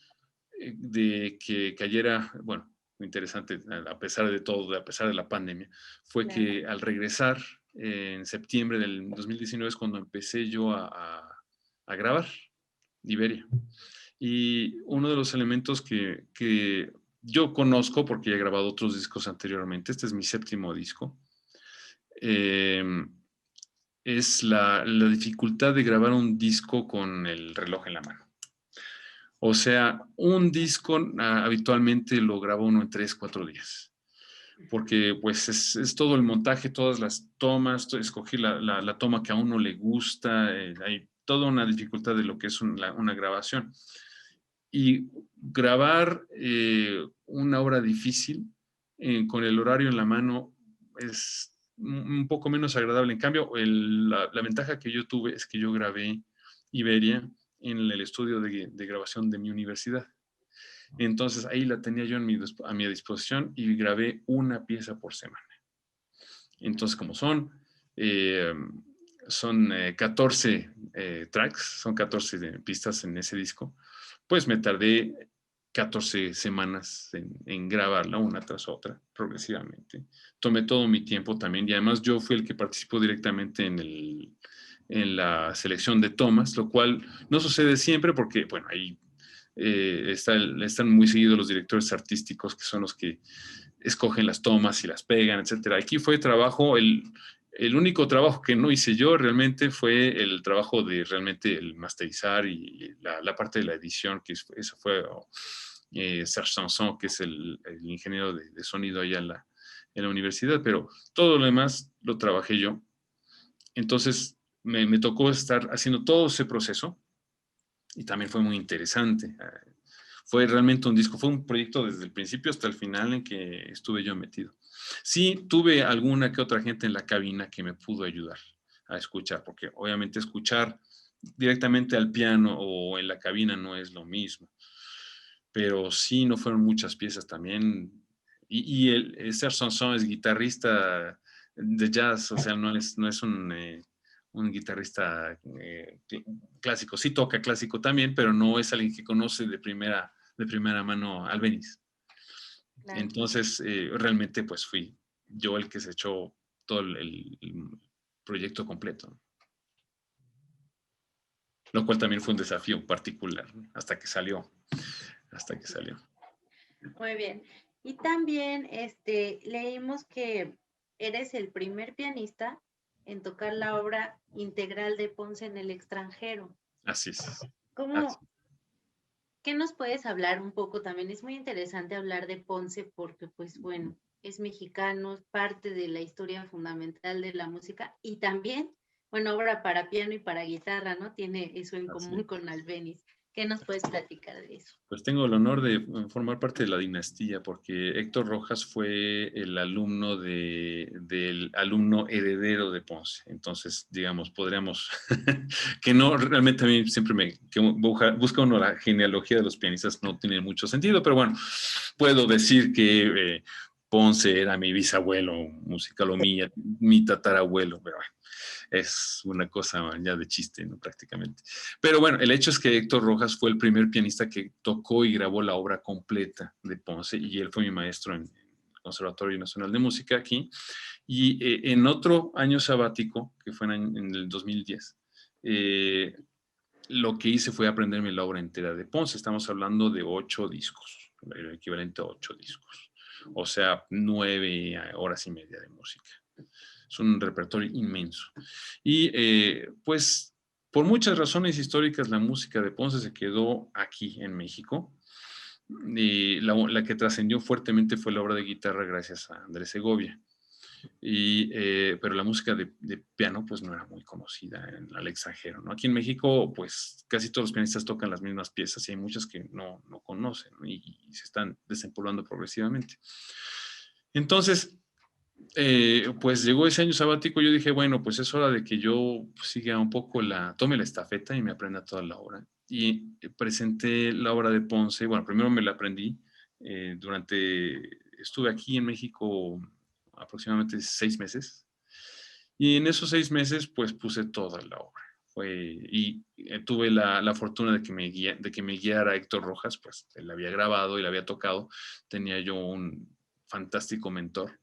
de que cayera, bueno, lo interesante, a pesar de todo, a pesar de la pandemia, fue
Claro.
que al regresar en septiembre del 2019 es cuando empecé yo a grabar Iberia. Y uno de los elementos que yo conozco, porque ya he grabado otros discos anteriormente, este es mi séptimo disco, es la dificultad de grabar un disco con el reloj en la mano. O sea, un disco habitualmente lo graba uno en 3, 4 días. Porque pues es todo el montaje, todas las tomas, escoger la toma que a uno le gusta, hay toda una dificultad de lo que es una grabación. Y grabar una obra difícil con el horario en la mano es un poco menos agradable. En cambio, la ventaja que yo tuve es que yo grabé Iberia en el estudio de grabación de mi universidad. Entonces ahí la tenía yo a mi disposición y grabé una pieza por semana. Entonces, como son 14 tracks, son 14 pistas en ese disco, pues me tardé 14 semanas en grabarla una tras otra, progresivamente. Tomé todo mi tiempo también y además yo fui el que participó directamente en la selección de tomas, lo cual no sucede siempre porque, bueno, ahí están muy seguidos los directores artísticos que son los que escogen las tomas y las pegan, etcétera. Aquí fue trabajo, el único trabajo que no hice yo realmente fue el trabajo de realmente el masterizar y la parte de la edición, que eso fue Serge Sanson, que es el ingeniero de sonido allá en la universidad, pero todo lo demás lo trabajé yo. Entonces me tocó estar haciendo todo ese proceso y también fue muy interesante. Fue realmente un disco, fue un proyecto desde el principio hasta el final en que estuve yo metido. Sí, tuve alguna que otra gente en la cabina que me pudo ayudar a escuchar, porque obviamente escuchar directamente al piano o en la cabina no es lo mismo. Pero sí, no fueron muchas piezas también. Y Serge Sanson es guitarrista de jazz, o sea, no es un guitarrista clásico. Sí toca clásico también, pero no es alguien que conoce de primera mano Albéniz.
Claro.
Entonces, realmente, pues fui yo el que se echó todo el proyecto completo. Lo cual también fue un desafío particular, ¿no? Hasta que salió.
Muy bien. Y también leímos que eres el primer pianista en tocar la obra integral de Ponce en el extranjero.
Así es.
¿Cómo, qué nos puedes hablar un poco? También es muy interesante hablar de Ponce porque, pues bueno, es mexicano, es parte de la historia fundamental de la música y también, bueno, obra para piano y para guitarra, ¿no? Tiene eso en común con Albéniz. ¿Qué nos puedes platicar de eso?
Pues tengo el honor de formar parte de la dinastía porque Héctor Rojas fue el alumno del alumno heredero de Ponce. Entonces, digamos, podríamos, que no, realmente a mí siempre que busca uno la genealogía de los pianistas, no tiene mucho sentido, pero bueno, puedo decir que Ponce era mi bisabuelo musical o mi tatarabuelo, pero bueno, es una cosa ya de chiste, ¿no? Prácticamente. Pero bueno, el hecho es que Héctor Rojas fue el primer pianista que tocó y grabó la obra completa de Ponce y él fue mi maestro en el Conservatorio Nacional de Música aquí. Y en otro año sabático, que fue en el 2010, lo que hice fue aprenderme la obra entera de Ponce. Estamos hablando de 8 discos, el equivalente a 8 discos. O sea, 9 horas y media de música. Es un repertorio inmenso. Y pues por muchas razones históricas la música de Ponce se quedó aquí en México. Y la que trascendió fuertemente fue la obra de guitarra gracias a Andrés Segovia. Pero la música de piano pues no era muy conocida al extranjero, ¿no? Aquí en México pues casi todos los pianistas tocan las mismas piezas y hay muchas que no conocen, ¿no? y se están desempolvando progresivamente. Entonces, pues llegó ese año sabático, yo dije, bueno, pues es hora de que yo siga un poco tome la estafeta y me aprenda toda la obra. Y presenté la obra de Ponce, bueno, primero me la aprendí, estuve aquí en México aproximadamente 6 meses, y en esos 6 meses pues puse toda la obra. Tuve la fortuna de que me guiara Héctor Rojas, pues él la había grabado y la había tocado, tenía yo un fantástico mentor,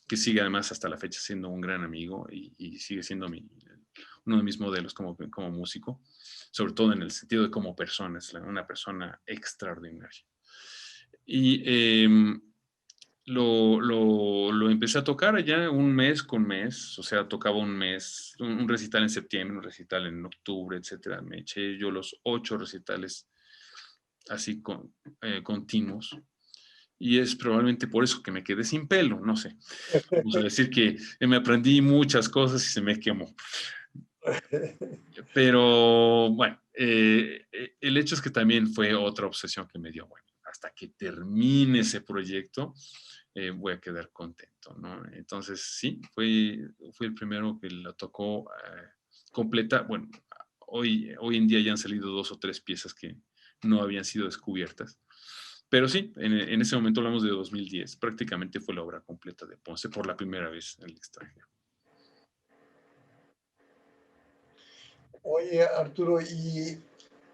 que sigue además hasta la fecha siendo un gran amigo y sigue siendo uno de mis modelos como músico, sobre todo en el sentido de como persona, es una persona extraordinaria. Y lo empecé a tocar allá un mes con mes, o sea, tocaba un mes, un recital en septiembre, un recital en octubre, etcétera. Me eché yo los 8 recitales así continuos. Y es probablemente por eso que me quedé sin pelo, no sé. Vamos a decir que me aprendí muchas cosas y se me quemó. Pero bueno, el hecho es que también fue otra obsesión que me dio, bueno, hasta que termine ese proyecto, voy a quedar contento, ¿no? Entonces, sí, fui el primero que la tocó completa. Bueno, hoy en día ya han salido 2 o 3 piezas que no habían sido descubiertas. Pero sí, en ese momento hablamos de 2010. Prácticamente fue la obra completa de Ponce por la primera vez en el extranjero.
Oye, Arturo, y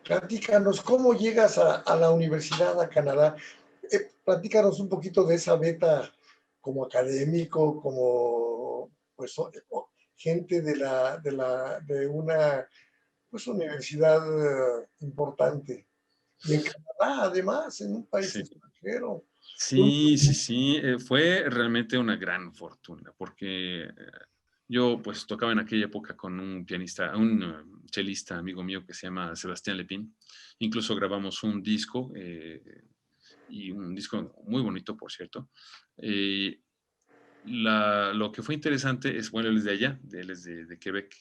platícanos, ¿cómo llegas a la universidad, a Canadá? Platícanos un poquito de esa beta como académico, como pues gente de una pues, universidad importante. Y en Canadá, además, en un país
Sí.
extranjero.
Sí, sí, sí, fue realmente una gran fortuna, porque yo pues tocaba en aquella época con un pianista, un chelista amigo mío que se llama Sebastián Lepín. Incluso grabamos un disco, y un disco muy bonito, por cierto. Lo que fue interesante es, bueno, él es de allá, él es de Quebec.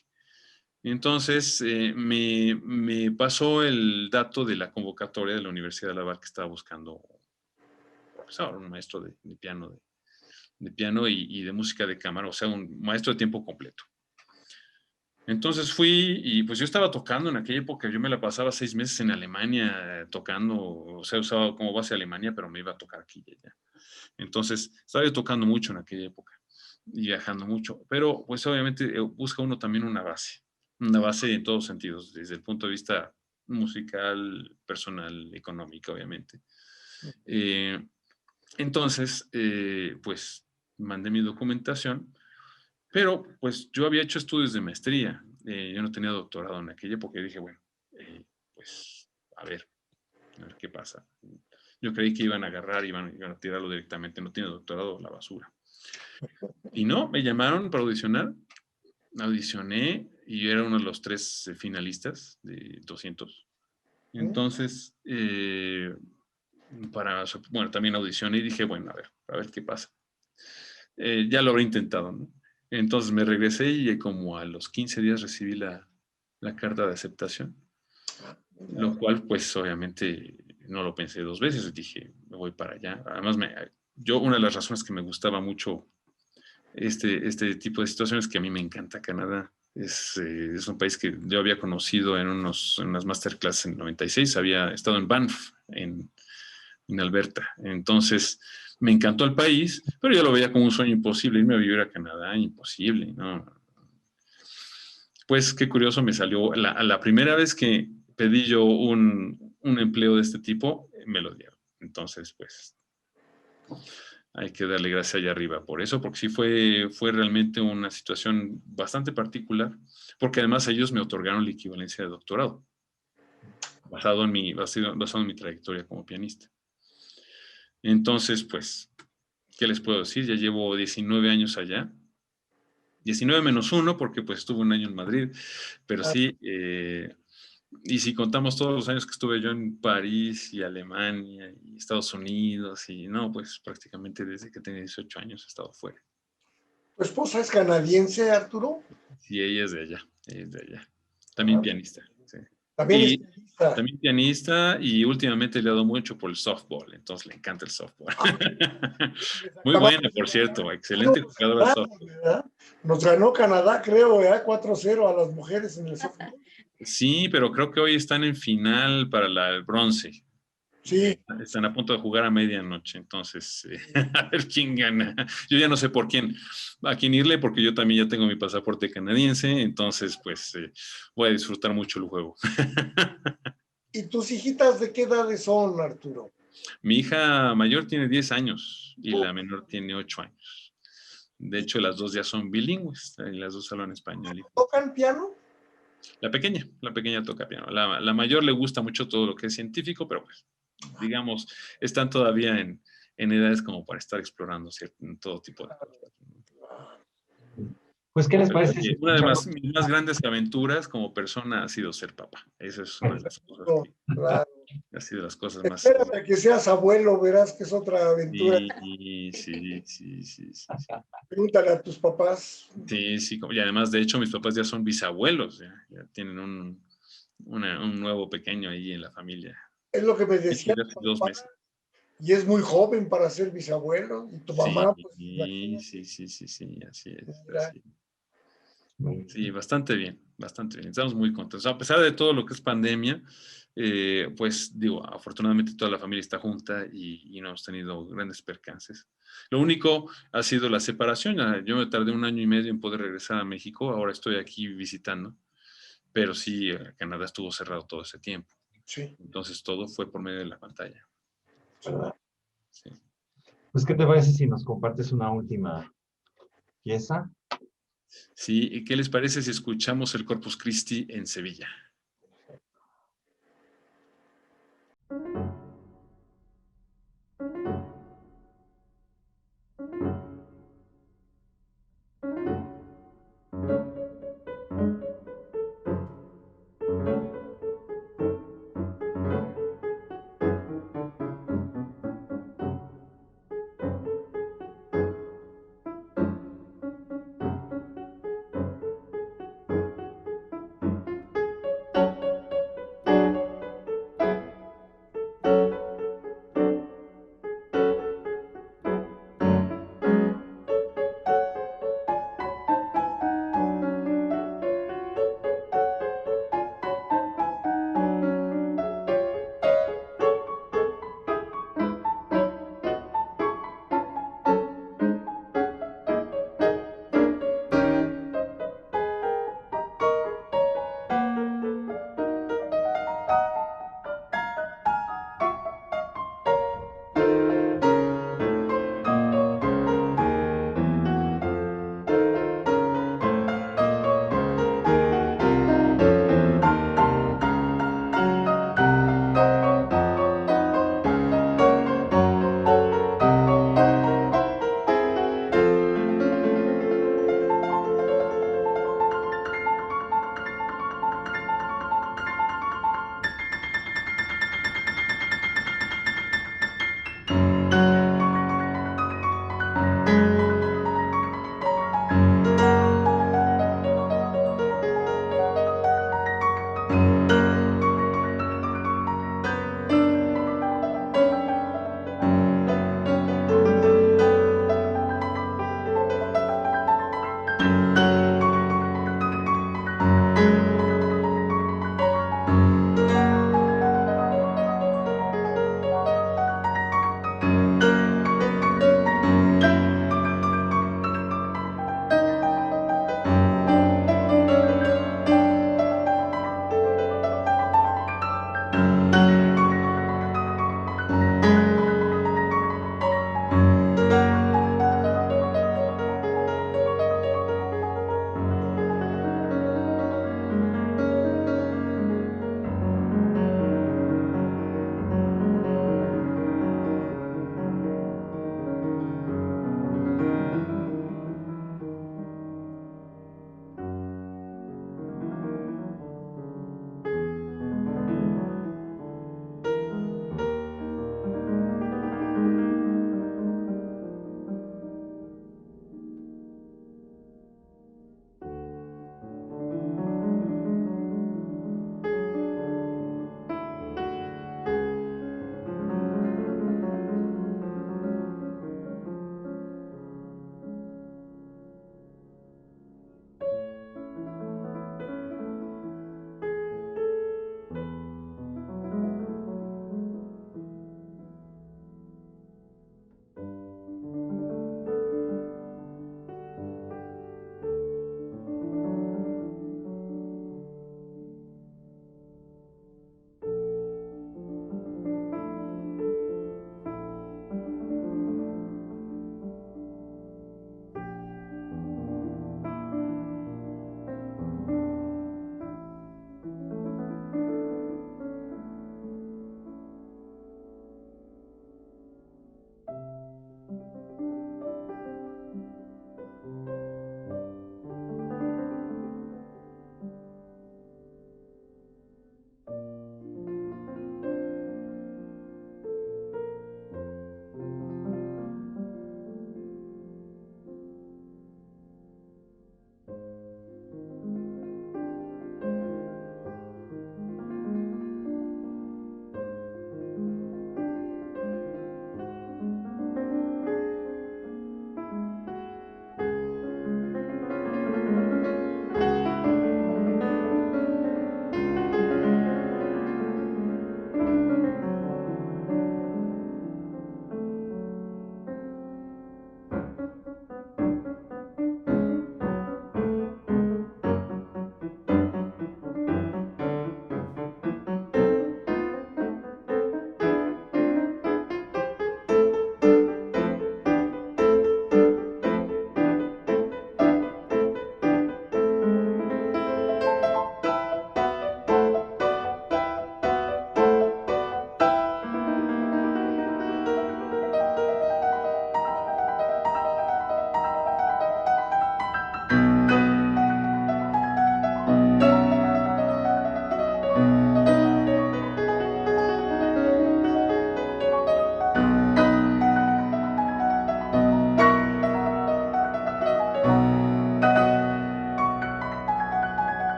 Entonces, me pasó el dato de la convocatoria de la Universidad de Laval que estaba buscando profesor, un maestro de piano y de música de cámara, o sea, un maestro de tiempo completo. Entonces fui y pues yo estaba tocando en aquella época, yo me la pasaba 6 meses en Alemania tocando, o sea, usaba como base Alemania, pero me iba a tocar aquí y allá. Entonces, estaba yo tocando mucho en aquella época y viajando mucho, pero pues obviamente busca uno también una base en todos sentidos, desde el punto de vista musical, personal, económico, obviamente. Entonces, pues mandé mi documentación, pero pues yo había hecho estudios de maestría, yo no tenía doctorado en aquella época y dije, bueno, pues a ver qué pasa. Yo creí que iban a agarrar, iban a tirarlo directamente, no tiene doctorado, la basura. Y no, me llamaron para audicionar, audicioné y yo era uno de los 3 finalistas de 200. Entonces, bueno, también audicioné y dije, bueno, a ver qué pasa. Ya lo habré intentado, ¿no? Entonces me regresé y como a los 15 días recibí la carta de aceptación, lo cual pues obviamente no lo pensé 2 veces, dije, me voy para allá. Además, una de las razones que me gustaba mucho este tipo de situaciones que a mí me encanta Canadá. Es un país que yo había conocido en unas masterclass en 96, había estado en Banff, en Alberta. Entonces, me encantó el país, pero yo lo veía como un sueño imposible, irme a vivir a Canadá, imposible, ¿no? Pues qué curioso me salió, la primera vez que pedí yo un empleo de este tipo, me lo dieron. Entonces, pues, hay que darle gracias allá arriba por eso, porque sí fue realmente una situación bastante particular, porque además ellos me otorgaron la equivalencia de doctorado, basado en mi trayectoria como pianista. Entonces, pues, ¿qué les puedo decir? Ya llevo 19 años allá. 19 menos 1, porque pues estuve un año en Madrid, pero sí, y si contamos todos los años que estuve yo en París y Alemania y Estados Unidos, y no, pues prácticamente desde que tenía 18 años he estado fuera.
¿Tu esposa es canadiense, Arturo?
Sí, ella es de allá. También pianista, sí.
También es
Y
pianista.
también pianista y últimamente le ha dado mucho por el softball, entonces le encanta el softball. Muy buena, por cierto, excelente jugadora de softball.
¿Verdad? Nos ganó Canadá, creo, 4-0 a las mujeres en el softball.
Sí, pero creo que hoy están en final para el bronce.
Sí.
Están a punto de jugar a medianoche, entonces a ver quién gana. Yo ya no sé a quién irle, porque yo también ya tengo mi pasaporte canadiense, entonces pues voy a disfrutar mucho el juego.
¿Y tus hijitas de qué edades son, Arturo?
Mi hija mayor tiene 10 años y la menor tiene 8 años. De hecho, las dos ya son bilingües, y las dos hablan español.
¿Tocan piano?
La pequeña toca piano. La mayor le gusta mucho todo lo que es científico, pero pues, digamos, están todavía en edades como para estar explorando todo tipo de cosas.
Pues, ¿qué les parece? Si
Una de
escuchamos?
mis más grandes aventuras como persona ha sido ser papá. Esa es una de las cosas que
Claro.
ha sido las cosas más.
Espérate a que seas abuelo, verás que es otra aventura.
Sí.
Pregúntale a tus papás.
Sí, y además, de hecho, mis papás ya son bisabuelos, ya tienen un nuevo pequeño ahí en la familia.
Es lo que me decía.
Hace 2 meses.
Y es muy joven para ser bisabuelo. Y tu mamá, pues,
Sí, así es.
mira.
Sí, bastante bien. Estamos muy contentos. A pesar de todo lo que es pandemia, pues digo, afortunadamente toda la familia está junta y no hemos tenido grandes percances. Lo único ha sido la separación. Yo me tardé 1 año y medio en poder regresar a México, ahora estoy aquí visitando, pero sí, Canadá estuvo cerrado todo ese tiempo.
Sí.
Entonces todo fue por medio de la pantalla.
¿Verdad?
Sí.
Pues, ¿qué te parece si nos compartes una última pieza?
Sí, ¿y qué les parece si escuchamos el Corpus Christi en Sevilla?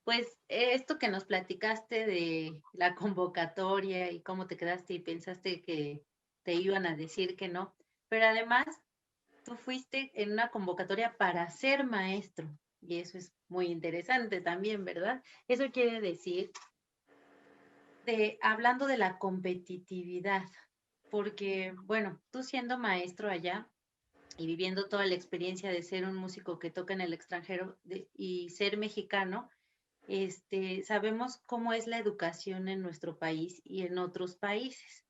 Pues esto que nos platicaste de la convocatoria y cómo te quedaste y pensaste que te iban a decir que no, pero además tú fuiste en una convocatoria para ser maestro y eso es muy interesante también, ¿verdad? Eso quiere decir hablando de la competitividad, porque bueno, tú siendo maestro allá y viviendo toda la experiencia de ser un músico que toca en el extranjero y ser mexicano, sabemos cómo es la educación en nuestro país y en otros países.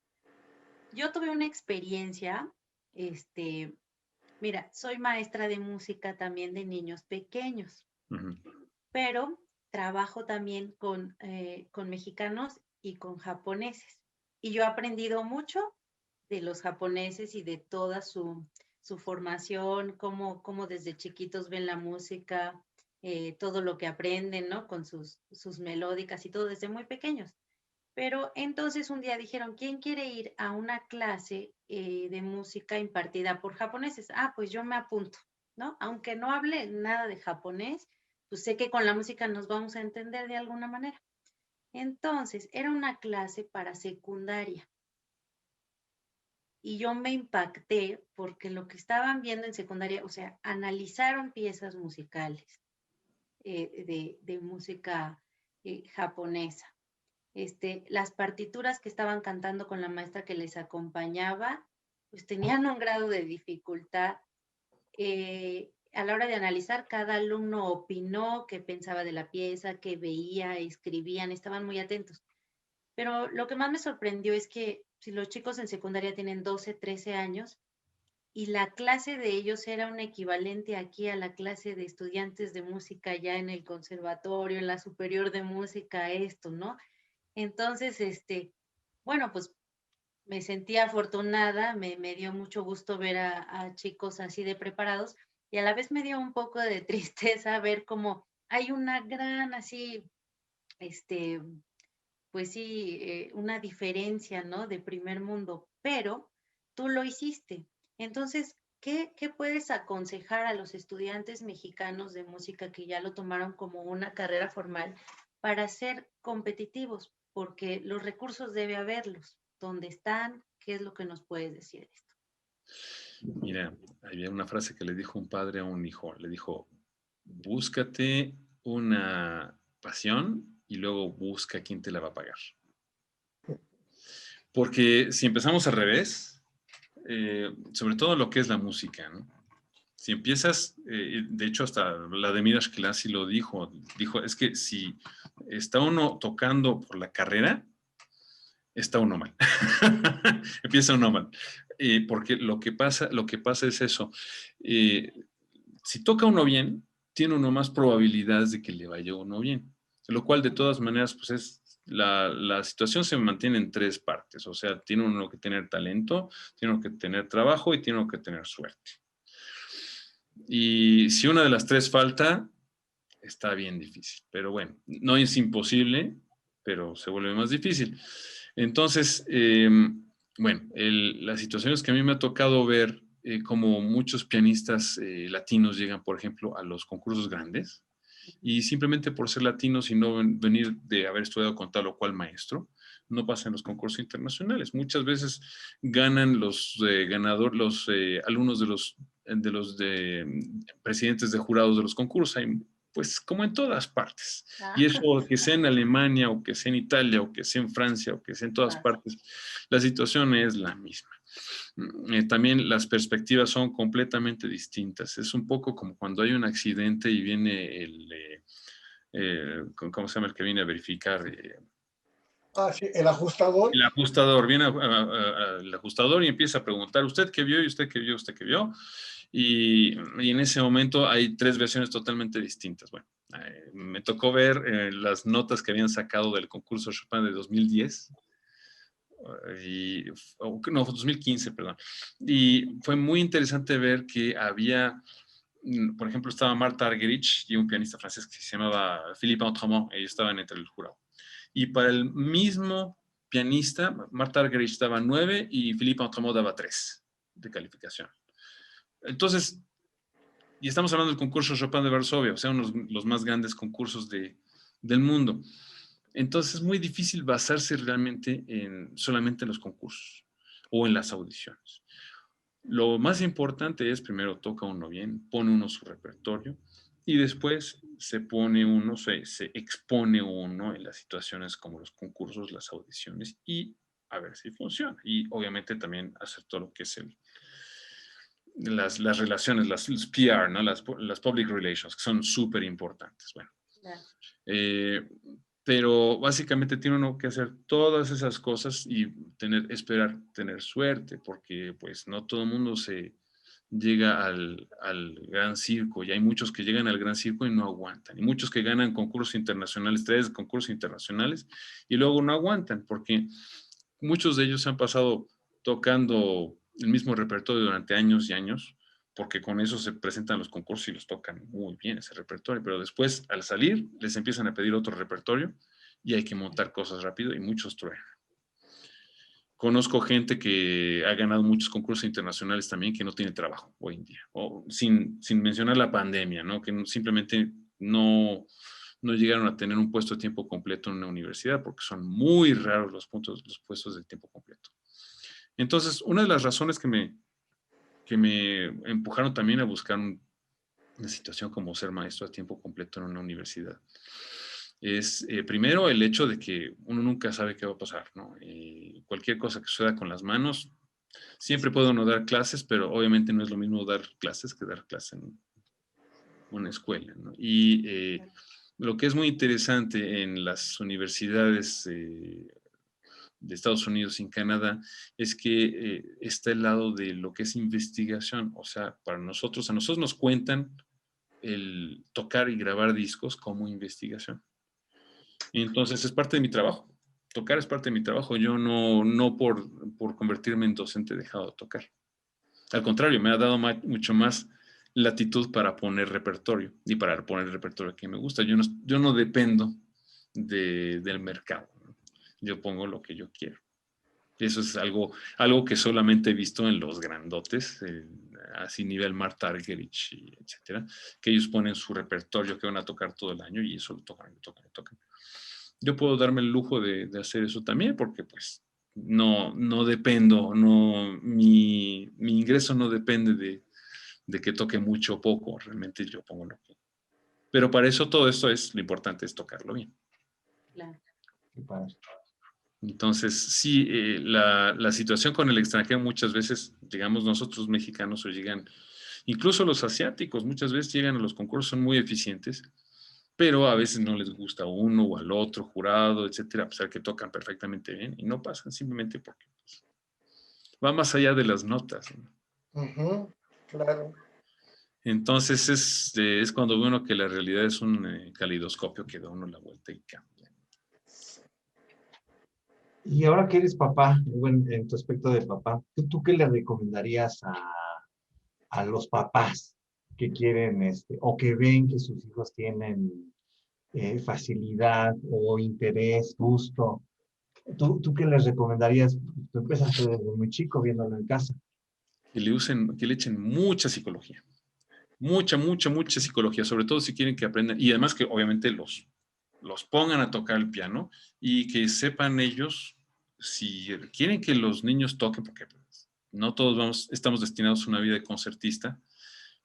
Yo tuve una experiencia, este, mira, soy maestra de música también de niños pequeños, pero trabajo también con mexicanos y con japoneses. Y yo he aprendido mucho de los japoneses y de toda su formación, cómo desde chiquitos ven la música, todo lo que aprenden, ¿no? Con sus melódicas y todo desde muy pequeños. Pero entonces un día dijeron, ¿quién quiere ir a una clase de música impartida por japoneses? Ah, pues yo me apunto, ¿no? Aunque no hable nada de japonés, pues sé que con la música nos vamos a entender de alguna manera. Entonces, era una clase para secundaria. Y yo me impacté porque lo que estaban viendo en secundaria, o sea, analizaron piezas musicales de música japonesa. Las partituras que estaban cantando con la maestra que les acompañaba, pues tenían un grado de dificultad. A la hora de analizar, cada alumno opinó qué pensaba de la pieza, qué veía, escribían, estaban muy atentos. Pero lo que más me sorprendió es que si los chicos en secundaria tienen 12, 13 años y la clase de ellos era un equivalente aquí a la clase de estudiantes de música ya en el conservatorio, en la superior de música, esto, ¿no? Entonces, bueno, pues me sentí afortunada, me dio mucho gusto ver a chicos así de preparados y a la vez me dio un poco de tristeza ver cómo hay una gran así, pues sí, una diferencia, ¿no? De primer mundo, pero tú lo hiciste. Entonces, ¿qué puedes aconsejar a los estudiantes mexicanos de música que ya lo tomaron como una carrera formal para ser competitivos? Porque los recursos debe haberlos. ¿Dónde están? ¿Qué es lo que nos puedes decir de esto?
Mira, había una frase que le dijo un padre a un hijo. Le dijo, búscate una pasión y luego busca quién te la va a pagar. Porque si empezamos al revés, sobre todo lo que es la música, ¿no? Si empiezas, de hecho hasta Vladimir Ashkenazi lo dijo, es que si está uno tocando por la carrera, está uno mal. Empieza uno mal. Porque lo que pasa es eso. Si toca uno bien, tiene uno más probabilidades de que le vaya uno bien. Lo cual, de todas maneras, pues es la situación se mantiene en tres partes. O sea, tiene uno que tener talento, tiene uno que tener trabajo y tiene uno que tener suerte. Y si una de las tres falta, está bien difícil. Pero bueno, no es imposible, pero se vuelve más difícil. Entonces, bueno, las situaciones que a mí me ha tocado ver, como muchos pianistas latinos llegan, por ejemplo, a los concursos grandes, y simplemente por ser latinos y no venir de haber estudiado con tal o cual maestro, no pasan los concursos internacionales. Muchas veces ganan los los alumnos de los presidentes de jurados de los concursos. Hay, pues como en todas partes. Y eso, que sea en Alemania, o que sea en Italia, o que sea en Francia, o que sea en todas partes, la situación es la misma. También las perspectivas son completamente distintas. Es un poco como cuando hay un accidente y viene ¿cómo se llama el que viene a verificar?
Sí, el ajustador.
El ajustador, viene el ajustador y empieza a preguntar, ¿usted qué vio? ¿Y usted qué vio? ¿Usted qué vio? Y en ese momento hay tres versiones totalmente distintas. Bueno, me tocó ver las notas que habían sacado del concurso Chopin de 2010. No, 2015, perdón. Y fue muy interesante ver que había, por ejemplo, estaba Martha Argerich y un pianista francés que se llamaba Philippe Autremont. Ellos estaban entre el jurado. Y para el mismo pianista, Martha Argerich daba 9 y Philippe Autremont daba 3 de calificación. Entonces, y estamos hablando del concurso Chopin de Varsovia, o sea, uno de los más grandes concursos del mundo. Entonces es muy difícil basarse realmente solamente en los concursos o en las audiciones. Lo más importante es, primero toca uno bien, pone uno su repertorio y después se expone uno en las situaciones como los concursos, las audiciones, y a ver si funciona. Y obviamente también hacer todo lo que es las relaciones, los PR, ¿no? Las public relations, que son súper importantes. Bueno, pero básicamente tiene uno que hacer todas esas cosas y esperar tener suerte, porque pues no todo el mundo se llega al gran circo, y hay muchos que llegan al gran circo y no aguantan, y muchos que ganan concursos internacionales, 3 concursos internacionales, y luego no aguantan, porque muchos de ellos se han pasado tocando el mismo repertorio durante años y años, porque con eso se presentan los concursos y los tocan muy bien ese repertorio, pero después al salir les empiezan a pedir otro repertorio y hay que montar cosas rápido y muchos truenan. Conozco gente que ha ganado muchos concursos internacionales también que no tiene trabajo hoy en día, o sin mencionar la pandemia, ¿no? Que simplemente no no llegaron a tener un puesto de tiempo completo en una universidad, porque son muy raros los puestos de tiempo completo. Entonces, una de las razones que me empujaron también a buscar una situación como ser maestro a tiempo completo en una universidad es, primero, el hecho de que uno nunca sabe qué va a pasar, ¿no? Cualquier cosa que suceda con las manos, siempre puede uno dar clases, pero obviamente no es lo mismo dar clases que dar clases en una escuela, ¿no? Y lo que es muy interesante en las universidades de Estados Unidos y en Canadá es que está el lado de lo que es investigación. O sea, para nosotros, a nosotros nos cuentan el tocar y grabar discos como investigación. Entonces es parte de mi trabajo. Tocar es parte de mi trabajo. Yo no por convertirme en docente he dejado de tocar. Al contrario, me ha dado mucho más latitud para poner repertorio y para poner el repertorio que me gusta. Yo no dependo del mercado, ¿no? Yo pongo lo que yo quiero. Eso es algo que solamente he visto en los grandotes, así nivel Marta Argerich, etcétera, que ellos ponen su repertorio que van a tocar todo el año y eso lo tocan. Yo puedo darme el lujo de hacer eso también porque pues no dependo, mi ingreso no depende de que toque mucho o poco, realmente yo pongo lo que. Pero para eso todo esto lo importante es tocarlo bien.
Claro.
Qué padre.
Entonces, sí, la situación con el extranjero muchas veces, digamos nosotros mexicanos o llegan, incluso los asiáticos, muchas veces llegan a los concursos, son muy eficientes, pero a veces no les gusta a uno o al otro jurado, etcétera, a pesar que tocan perfectamente bien y no pasan simplemente porque pues, va más allá de las notas, ¿no?
Claro.
Entonces es cuando ve uno que la realidad es un calidoscopio que da uno la vuelta y cambia.
Y ahora que eres papá, en tu aspecto de papá, ¿tú qué le recomendarías a los papás que quieren o que ven que sus hijos tienen facilidad o interés, gusto? ¿Tú qué les recomendarías? Tú empezaste desde muy chico viéndolo en casa.
Que le echen mucha psicología. Mucha psicología, sobre todo si quieren que aprendan, y además que obviamente los pongan a tocar el piano y que sepan ellos si quieren que los niños toquen, porque no todos estamos destinados a una vida de concertista,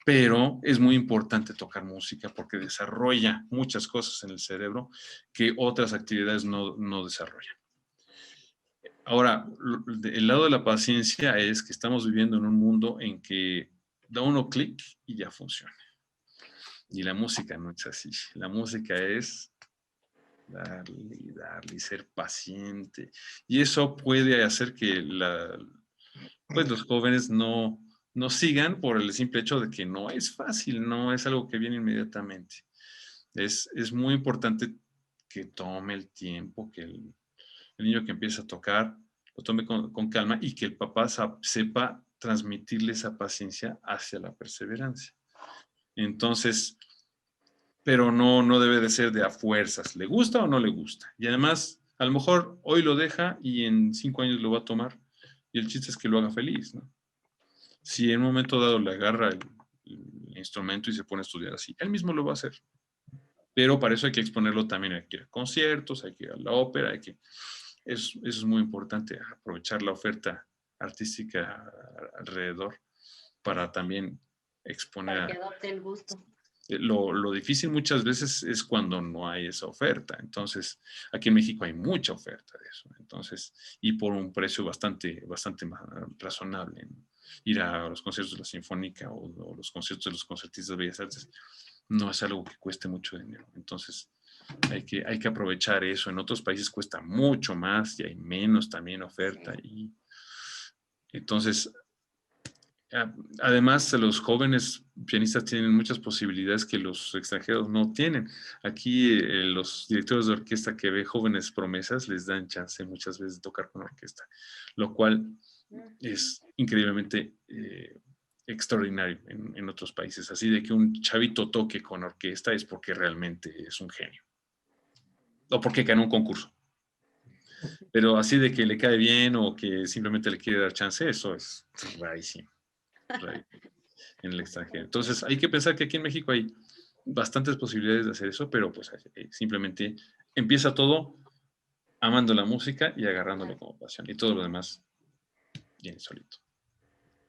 pero es muy importante tocar música porque desarrolla muchas cosas en el cerebro que otras actividades no desarrollan. Ahora, el lado de la paciencia es que estamos viviendo en un mundo en que da uno clic y ya funciona. Y la música no es así. La música es darle y ser paciente. Y eso puede hacer que pues los jóvenes no sigan por el simple hecho de que no es fácil, no es algo que viene inmediatamente. Es muy importante que tome el tiempo, que el niño que empieza a tocar lo tome con calma y que el papá sepa transmitirle esa paciencia hacia la perseverancia. Entonces, pero no debe de ser de a fuerzas. ¿Le gusta o no le gusta? Y además, a lo mejor hoy lo deja y en 5 años lo va a tomar. Y el chiste es que lo haga feliz, ¿no? Si en un momento dado le agarra el instrumento y se pone a estudiar así, él mismo lo va a hacer. Pero para eso hay que exponerlo también, hay que ir a conciertos, hay que ir a la ópera, eso es muy importante, aprovechar la oferta artística alrededor para también exponer.
Para que adopte el gusto.
Lo difícil muchas veces es cuando no hay esa oferta. Entonces, aquí en México hay mucha oferta de eso. Entonces, y por un precio bastante más razonable, ¿no? Ir a los conciertos de la Sinfónica o los conciertos de los concertistas de Bellas Artes no es algo que cueste mucho dinero. Entonces, hay que aprovechar eso. En otros países cuesta mucho más y hay menos también oferta. Y entonces, además, los jóvenes pianistas tienen muchas posibilidades que los extranjeros no tienen. Aquí los directores de orquesta que ven jóvenes promesas les dan chance muchas veces de tocar con orquesta, lo cual es increíblemente extraordinario en otros países. Así de que un chavito toque con orquesta es porque realmente es un genio. O porque ganó un concurso. Pero así de que le cae bien o que simplemente le quiere dar chance, eso es rarísimo. En el extranjero. Entonces, hay que pensar que aquí en México hay bastantes posibilidades de hacer eso, pero pues simplemente empieza todo amando la música y agarrándolo como pasión. Y todo lo demás viene solito.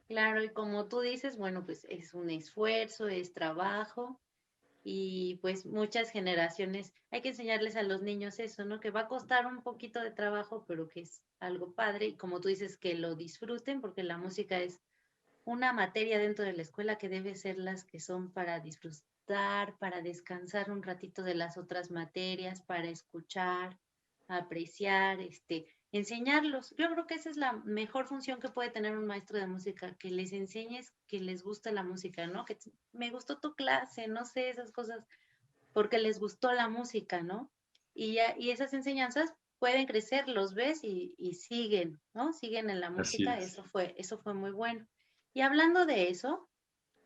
Claro, y como tú dices, bueno, pues es un esfuerzo, es trabajo y pues muchas generaciones, hay que enseñarles a los niños eso, ¿no? Que va a costar un poquito de trabajo, pero que es algo padre y como tú dices, que lo disfruten porque la música es una materia dentro de la escuela que debe ser las que son para disfrutar, para descansar un ratito de las otras materias, para escuchar, apreciar, enseñarlos. Yo creo que esa es la mejor función que puede tener un maestro de música, que les enseñes que les gusta la música, ¿no? Que me gustó tu clase, no sé, esas cosas, porque les gustó la música, ¿no? Y esas enseñanzas pueden crecer, los ves y siguen, ¿no? Siguen en la
Así
música,
es.
eso fue muy bueno. Y hablando de eso,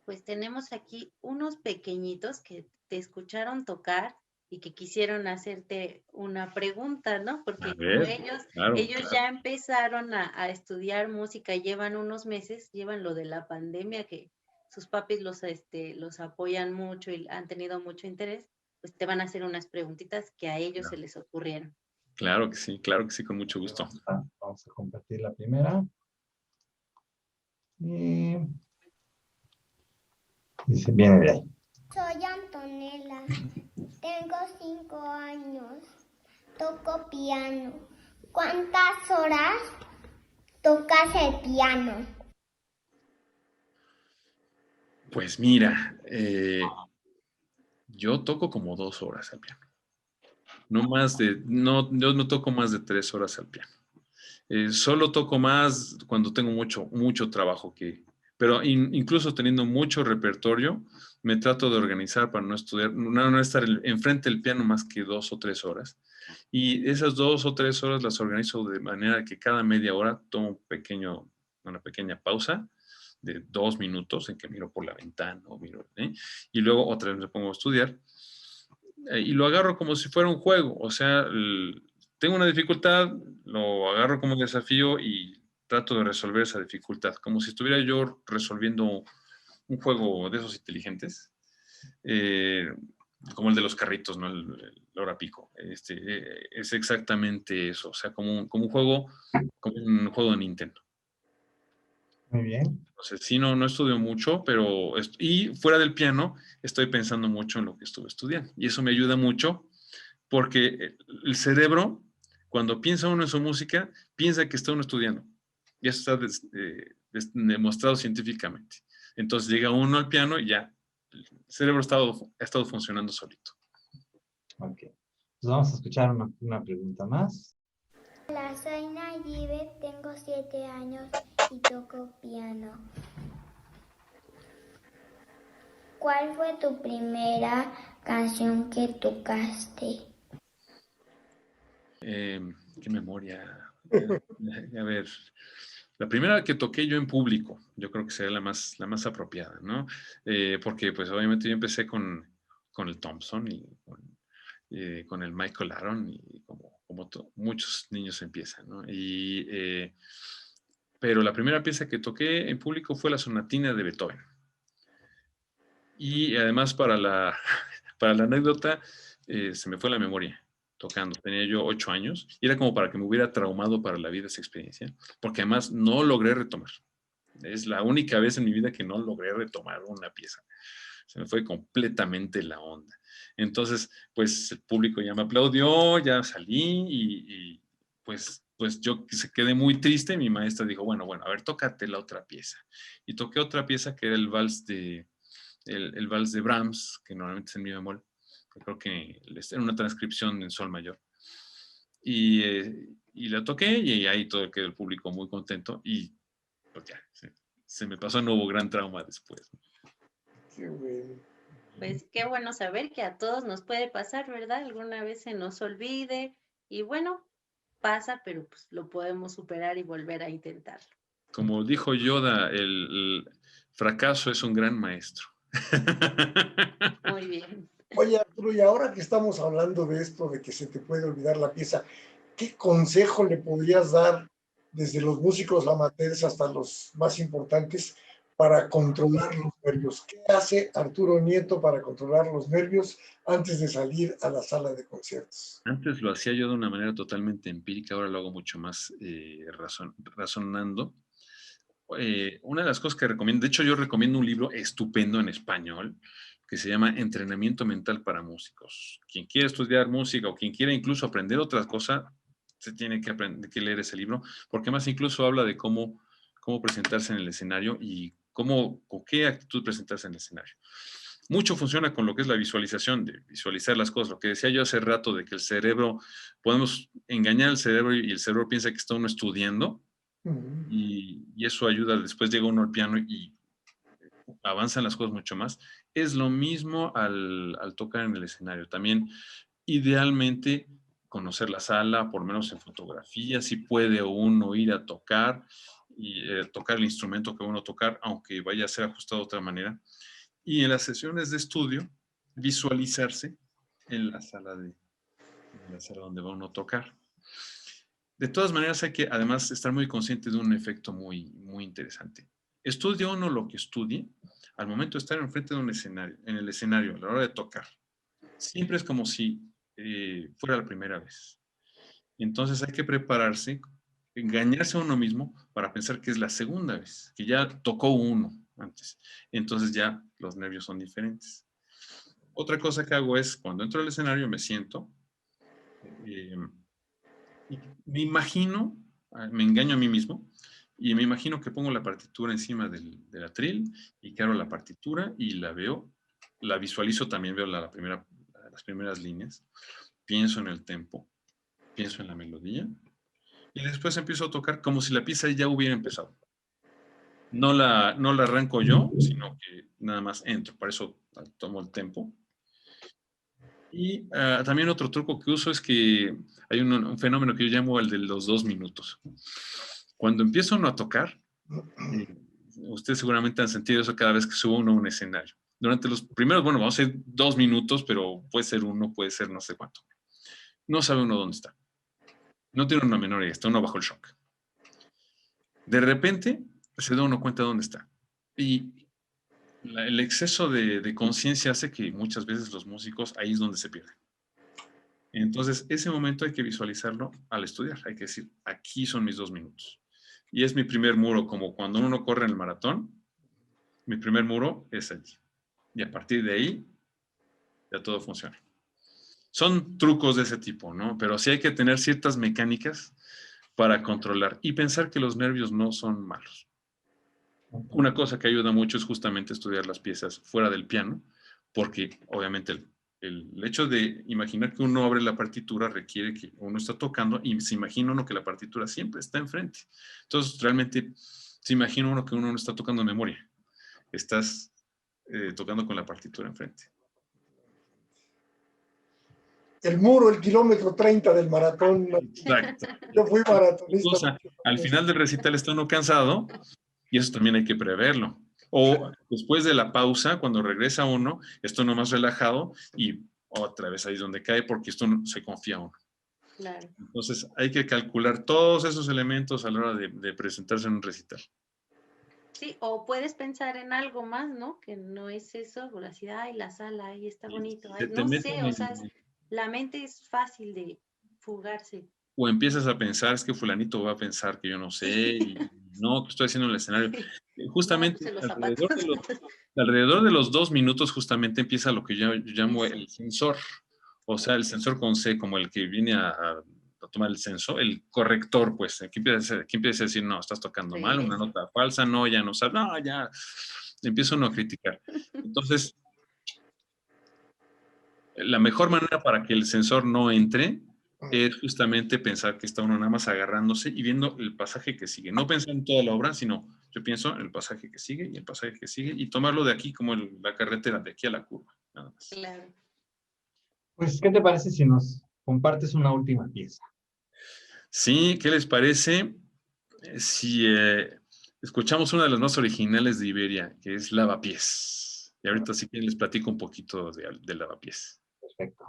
pues tenemos aquí unos pequeñitos que te escucharon tocar y que quisieron hacerte una pregunta, ¿no?
A
Porque como
ver, claro,
ellos
claro.
ya empezaron a estudiar música, llevan unos meses, llevan lo de la pandemia, que sus papis los apoyan mucho y han tenido mucho interés, pues te van a hacer unas preguntitas que a ellos se les ocurrieron.
Claro que sí, con mucho
Ok,
gusto.
vamos a compartir la primera. Y dice, viene de ahí.
Soy Antonella, tengo 5 años, toco piano. ¿Cuántas horas tocas el piano?
Pues mira, yo toco como 2 horas al piano. Yo no toco más de 3 horas al piano. Solo toco más cuando tengo mucho trabajo pero incluso teniendo mucho repertorio, me trato de organizar para no estudiar, no estar enfrente del piano más que 2 o 3 horas. Y esas 2 o 3 horas las organizo de manera que cada media hora tomo una pequeña pausa de 2 minutos en que miro por la ventana y luego otra vez me pongo a estudiar. Y lo agarro como si fuera un juego, o sea, tengo una dificultad, lo agarro como desafío y trato de resolver esa dificultad, como si estuviera yo resolviendo un juego de esos inteligentes, eh, como el de los carritos, ¿no? El hora pico. Es exactamente eso, o sea, como un juego de Nintendo.
Muy bien.
Entonces, sí, no estudio mucho, y fuera del piano, estoy pensando mucho en lo que estuve estudiando. Y eso me ayuda mucho porque el cerebro, cuando piensa uno en su música, piensa que está uno estudiando. Y eso está demostrado científicamente. Entonces llega uno al piano y ya, el cerebro ha estado funcionando solito.
Ok. Entonces vamos a escuchar una pregunta más.
Hola, soy Nayibe, tengo 7 años y toco piano. ¿Cuál fue tu primera canción que tocaste?
Qué memoria. A ver, la primera que toqué yo en público, yo creo que sería la más apropiada, ¿no? Porque pues obviamente yo empecé con el Thompson y con el Michael Aaron y como muchos niños empiezan, ¿no? Pero la primera pieza que toqué en público fue la sonatina de Beethoven. Y además para la anécdota, se me fue la memoria tocando. Tenía yo 8 años y era como para que me hubiera traumado para la vida esa experiencia, porque además no logré retomar. Es la única vez en mi vida que no logré retomar una pieza. Se me fue completamente la onda. Entonces, pues el público ya me aplaudió, ya salí y pues yo quedé muy triste. Mi maestra dijo, bueno, a ver, tócate la otra pieza. Y toqué otra pieza que era el vals de Brahms, que normalmente es en mi bemol. Creo que era una transcripción en sol mayor. Y la toqué y ahí todo quedó el público muy contento y pues ya, se me pasó, no hubo gran trauma después.
Qué bueno.
Pues qué bueno saber que a todos nos puede pasar, ¿verdad? Alguna vez se nos olvide y bueno, pasa, pero pues lo podemos superar y volver a intentarlo.
Como dijo Yoda, el fracaso es un gran maestro.
Muy bien.
Oye, Arturo, y ahora que estamos hablando de esto, de que se te puede olvidar la pieza, ¿qué consejo le podrías dar desde los músicos amateurs hasta los más importantes para controlar los nervios. ¿Qué hace Arturo Nieto para controlar los nervios antes de salir a la sala de conciertos?
Antes lo hacía yo de una manera totalmente empírica, ahora lo hago mucho más razonando. Una de las cosas que recomiendo, de hecho yo recomiendo un libro estupendo en español que se llama Entrenamiento Mental para Músicos. Quien quiere estudiar música o quien quiera incluso aprender otras cosas, se tiene que leer ese libro, porque más incluso habla de cómo presentarse en el escenario y con qué actitud presentarse en el escenario. Mucho funciona con lo que es la visualización, de visualizar las cosas. Lo que decía yo hace rato de que el cerebro, podemos engañar al cerebro y el cerebro piensa que está uno estudiando y eso ayuda. Después llega uno al piano y avanzan las cosas mucho más. Es lo mismo al tocar en el escenario. También, idealmente, conocer la sala, por lo menos en fotografía, si puede uno ir a tocar y tocar el instrumento que uno tocar, aunque vaya a ser ajustado de otra manera. Y en las sesiones de estudio, visualizarse en la sala donde va uno a tocar. De todas maneras, hay que además estar muy consciente de un efecto muy, muy interesante. Estudie uno lo que estudie, al momento de estar enfrente de un escenario, en el escenario, a la hora de tocar, siempre es como si fuera la primera vez. Entonces hay que prepararse, engañarse a uno mismo para pensar que es la segunda vez, que ya tocó uno antes. Entonces ya los nervios son diferentes. Otra cosa que hago es, cuando entro al escenario, me siento y me imagino, me engaño a mí mismo, y me imagino que pongo la partitura encima del atril y que abro la partitura y la veo, la visualizo también, veo las primeras líneas, pienso en el tempo, pienso en la melodía y después empiezo a tocar como si la pieza ya hubiera empezado. No la arranco yo, sino que nada más entro, para eso tomo el tempo. Y también otro truco que uso es que hay un fenómeno que yo llamo el de los 2 minutos. Cuando empieza uno a tocar, ustedes seguramente han sentido eso cada vez que sube uno a un escenario. Durante los primeros, bueno, vamos a ser 2 minutos, pero puede ser 1, puede ser no sé cuánto. No sabe uno dónde está. No tiene una menor idea, está uno bajo el shock. De repente se da uno cuenta de dónde está. Y el exceso de conciencia hace que muchas veces los músicos ahí es donde se pierden. Entonces, ese momento hay que visualizarlo al estudiar. Hay que decir, aquí son mis 2 minutos. Y es mi primer muro, como cuando uno corre en el maratón, mi primer muro es allí. Y a partir de ahí, ya todo funciona. Son trucos de ese tipo, ¿no? Pero sí hay que tener ciertas mecánicas para controlar y pensar que los nervios no son malos. Una cosa que ayuda mucho es justamente estudiar las piezas fuera del piano, porque obviamente el hecho de imaginar que uno abre la partitura requiere que uno está tocando y se imagina uno que la partitura siempre está enfrente. Entonces, realmente se imagina uno que uno no está tocando en memoria. Estás tocando con la partitura enfrente.
El muro, el kilómetro 30 del maratón.
Exacto.
Yo fui maratonista.
Al final del recital está uno cansado y eso también hay que preverlo. O después de la pausa, cuando regresa uno, está uno más relajado y otra vez ahí es donde cae porque esto se confía uno.
Claro.
Entonces hay que calcular todos esos elementos a la hora de presentarse en un recital.
Sí, o puedes pensar en algo más, ¿no? Que no es eso, por así, ay, la sala, ahí está bonito. Ay, no sé, o sea, la mente es fácil de fugarse.
O empiezas a pensar, es que fulanito va a pensar que yo no sé, y no, que estoy haciendo en el escenario. Justamente
no,
alrededor de los 2 minutos justamente empieza lo que yo llamo el sensor. O sea, el sensor con C, como el que viene a tomar el censo, el corrector, pues, aquí empieza a decir, no, estás tocando mal, una nota falsa, no, ya no sabes, no, ya, empieza uno a criticar. Entonces, la mejor manera para que el sensor no entre es justamente pensar que está uno nada más agarrándose y viendo el pasaje que sigue. No pensar en toda la obra, sino yo pienso en el pasaje que sigue y el pasaje que sigue y tomarlo de aquí como la carretera, de aquí a la curva, nada más.
Claro.
Pues, ¿qué te parece si nos compartes una última pieza?
Sí, ¿qué les parece si escuchamos una de las más originales de Iberia, que es Lavapiés? Y ahorita sí que les platico un poquito de Lavapiés.
Perfecto.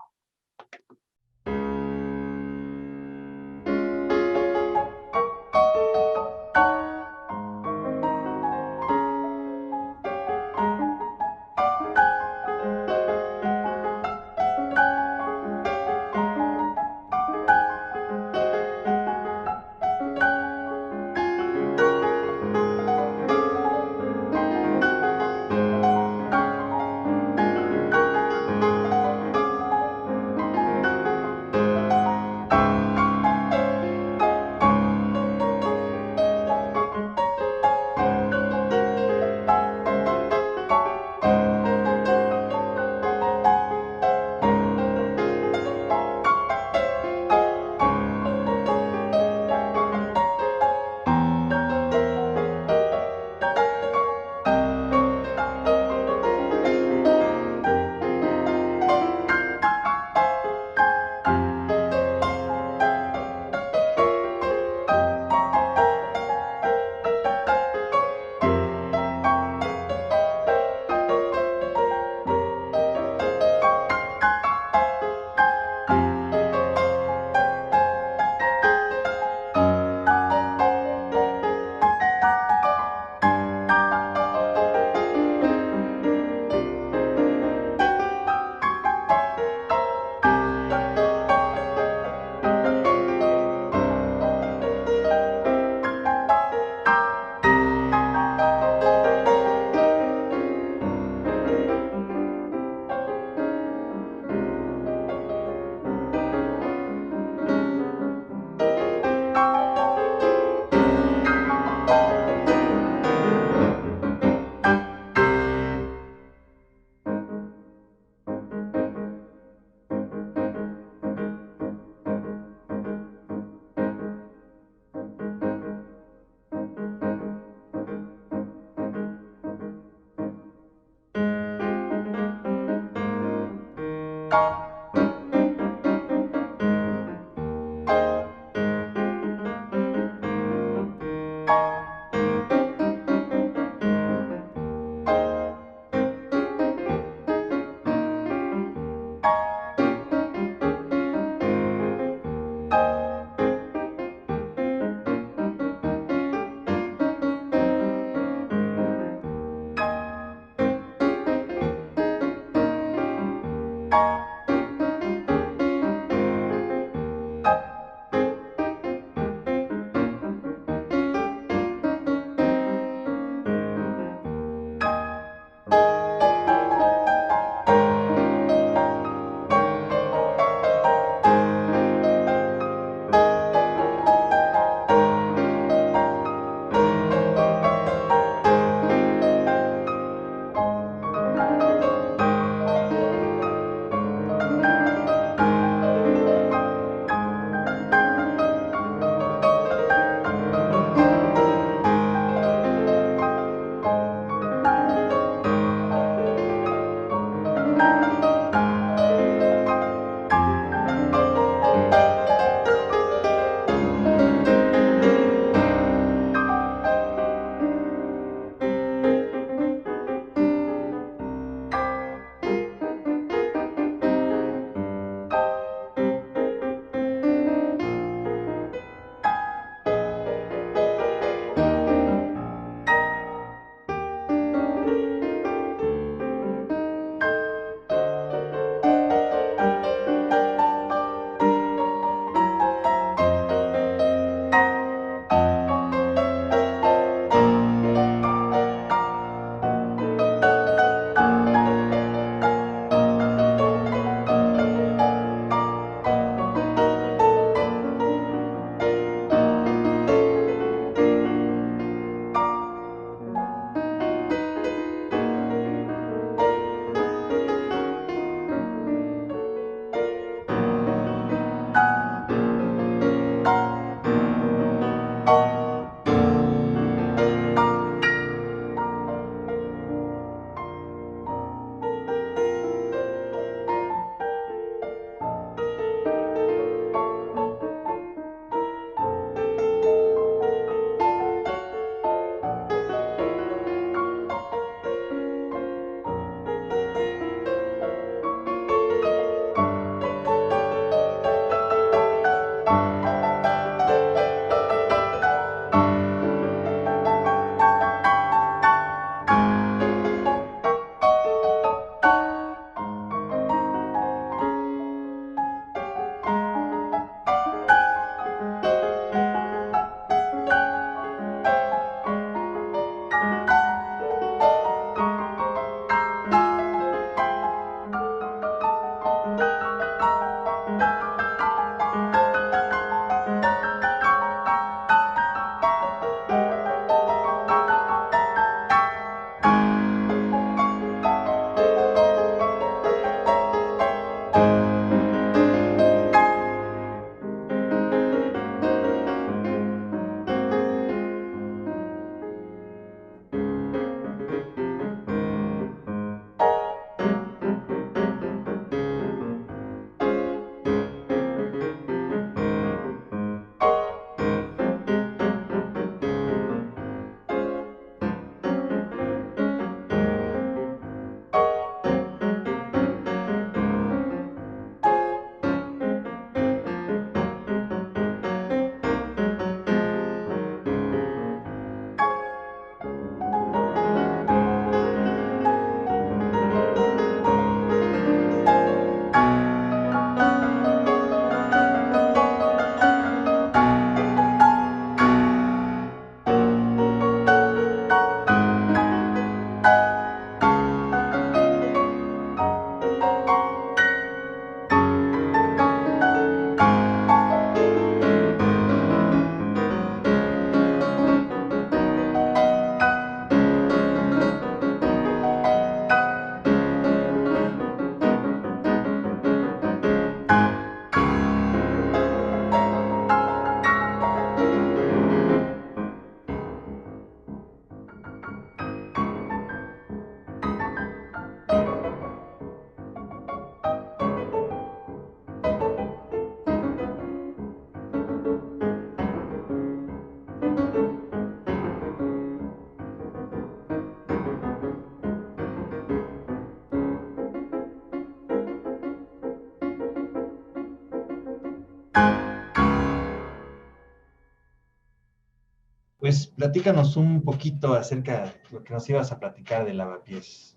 Pues platícanos un poquito acerca de lo que nos ibas a platicar de Lavapiés.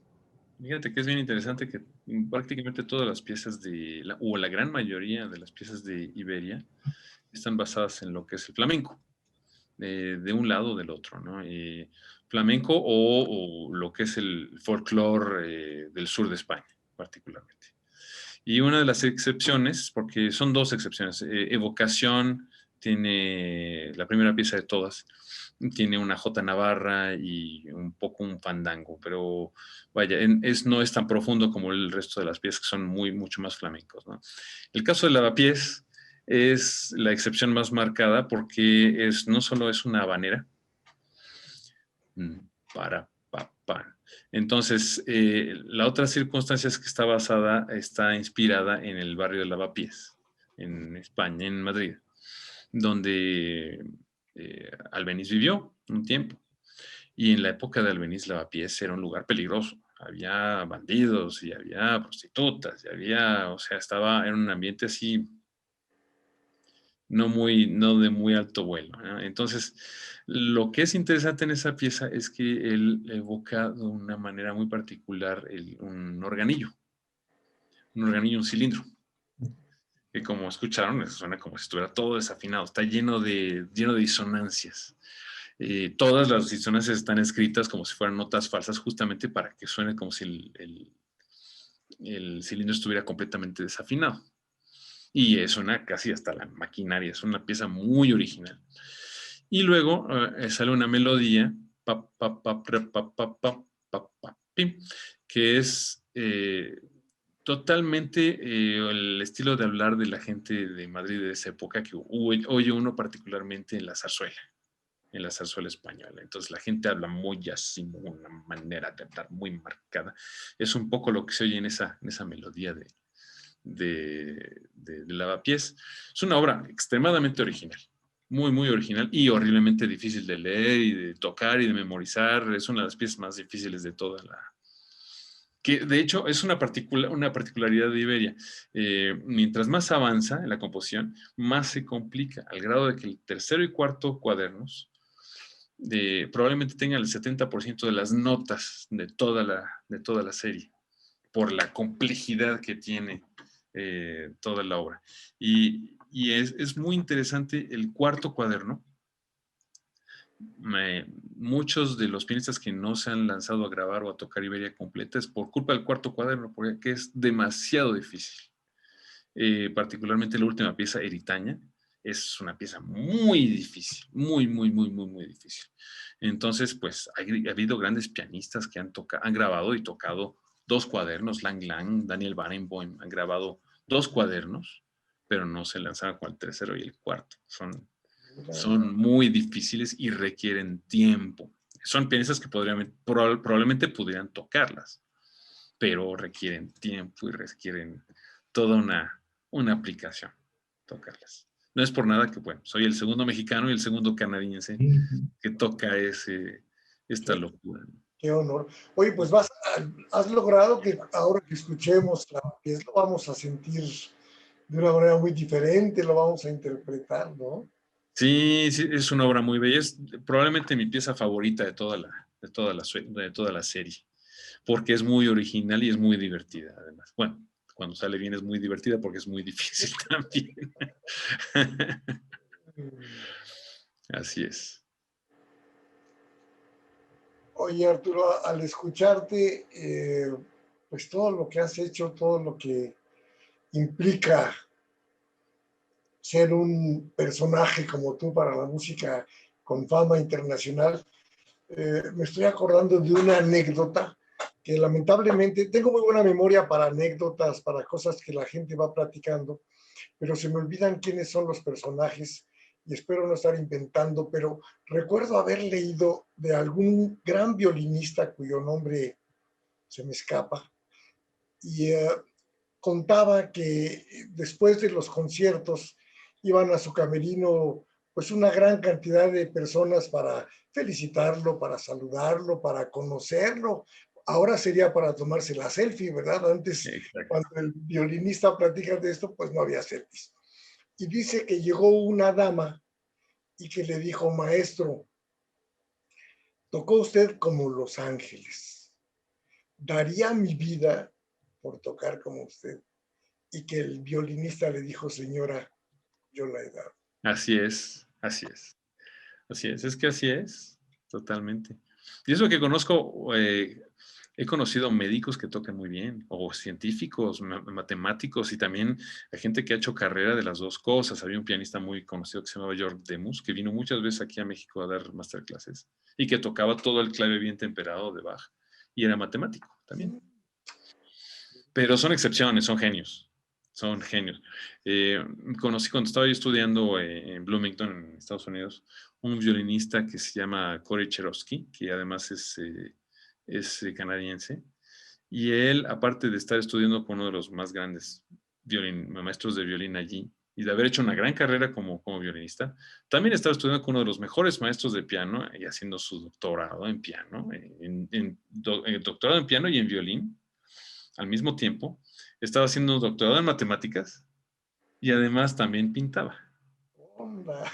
Fíjate que es bien interesante que prácticamente todas las piezas o la gran mayoría de las piezas de Iberia están basadas en lo que es el flamenco, de un lado o del otro, ¿no? Flamenco o lo que es el folclore del sur de España, particularmente. Y una de las excepciones, porque son dos excepciones, Evocación tiene la primera pieza de todas, tiene una jota navarra y un poco un fandango, pero vaya, no es tan profundo como el resto de las piezas que son mucho más flamencos, ¿no? El caso de Lavapiés es la excepción más marcada porque no solo es una habanera, para, pa, pa. Entonces, la otra circunstancia es que está inspirada en el barrio de Lavapiés, en España, en Madrid, donde Albéniz vivió un tiempo. Y en la época de Albéniz, Lavapiés era un lugar peligroso. Había bandidos y había prostitutas y o sea, era un ambiente así no de muy alto vuelo, ¿no? Entonces, lo que es interesante en esa pieza es que él evoca de una manera muy particular un organillo, un cilindro, que como escucharon, suena como si estuviera todo desafinado, está lleno de disonancias. Todas las disonancias están escritas como si fueran notas falsas, justamente para que suene como si el cilindro estuviera completamente desafinado. Y suena casi hasta la maquinaria, es una pieza muy original. Y luego sale una melodía, que es totalmente el estilo de hablar de la gente de Madrid de esa época, que oye uno particularmente en la zarzuela española. Entonces la gente habla muy así, una manera de hablar muy marcada. Es un poco lo que se oye en esa melodía de Lavapiés. Es una obra extremadamente original, muy original y horriblemente difícil de leer y de tocar y de memorizar. Es una de las piezas más difíciles de toda que de hecho es una particularidad de Iberia. Mientras más avanza en la composición, más se complica, al grado de que el tercero y cuarto cuadernos probablemente tengan el 70% de las notas de toda la serie, por la complejidad que tiene toda la obra. Y es muy interesante el cuarto cuaderno. Muchos de los pianistas que no se han lanzado a grabar o a tocar Iberia completa es por culpa del cuarto cuaderno, porque es demasiado difícil. Particularmente la última pieza, Eritaña, es una pieza muy difícil, muy difícil. Entonces, pues ha habido grandes pianistas que han grabado y tocado dos cuadernos, Lang Lang, Daniel Barenboim, han grabado dos cuadernos, pero no se lanzaron con el tercero y el cuarto. Son muy difíciles y requieren tiempo. Son pianistas que probablemente pudieran tocarlas, pero requieren tiempo y requieren toda una aplicación tocarlas. No es por nada que, bueno, soy el segundo mexicano y el segundo canadiense que toca esta locura.
Qué honor. Oye, pues has logrado que ahora que escuchemos la pieza lo vamos a sentir de una manera muy diferente, lo vamos a interpretar, ¿no?
Sí, es una obra muy bella. Es probablemente mi pieza favorita de toda la serie, porque es muy original y es muy divertida, además. Bueno, cuando sale bien es muy divertida porque es muy difícil también. Así es.
Oye, Arturo, al escucharte, pues todo lo que has hecho, todo lo que implica ser un personaje como tú para la música con fama internacional, me estoy acordando de una anécdota que lamentablemente tengo muy buena memoria para anécdotas, para cosas que la gente va platicando, pero se me olvidan quiénes son los personajes y espero no estar inventando, pero recuerdo haber leído de algún gran violinista cuyo nombre se me escapa y contaba que después de los conciertos iban a su camerino pues una gran cantidad de personas para felicitarlo, para saludarlo, para conocerlo. Ahora sería para tomarse la selfie, ¿verdad? Antes,
Exacto.
cuando el violinista platica de esto, pues no había selfies. Y dice que llegó una dama y que le dijo, maestro, Tocó usted como Los Ángeles. Daría mi vida por tocar como usted. Y que el violinista le dijo, señora, yo la he dado.
Así es, así es. Así es que así es, totalmente. Y eso que conozco, he conocido médicos que tocan muy bien, o científicos, matemáticos, y también hay gente que ha hecho carrera de las dos cosas. Había un pianista muy conocido que se llamaba George Demus, que vino muchas veces aquí a México a dar masterclasses, y que tocaba todo el clave bien temperado de Bach, y era matemático también. Pero son excepciones, son genios. Son genios. Conocí cuando estaba yo estudiando en Bloomington, en Estados Unidos, un violinista que se llama Corey Cherosky, que además es canadiense. Y él, aparte de estar estudiando con uno de los más grandes maestros de violín allí, y de haber hecho una gran carrera como violinista, también estaba estudiando con uno de los mejores maestros de piano y haciendo su doctorado en piano, doctorado en piano y en violín al mismo tiempo. Estaba haciendo un doctorado en matemáticas y además también pintaba.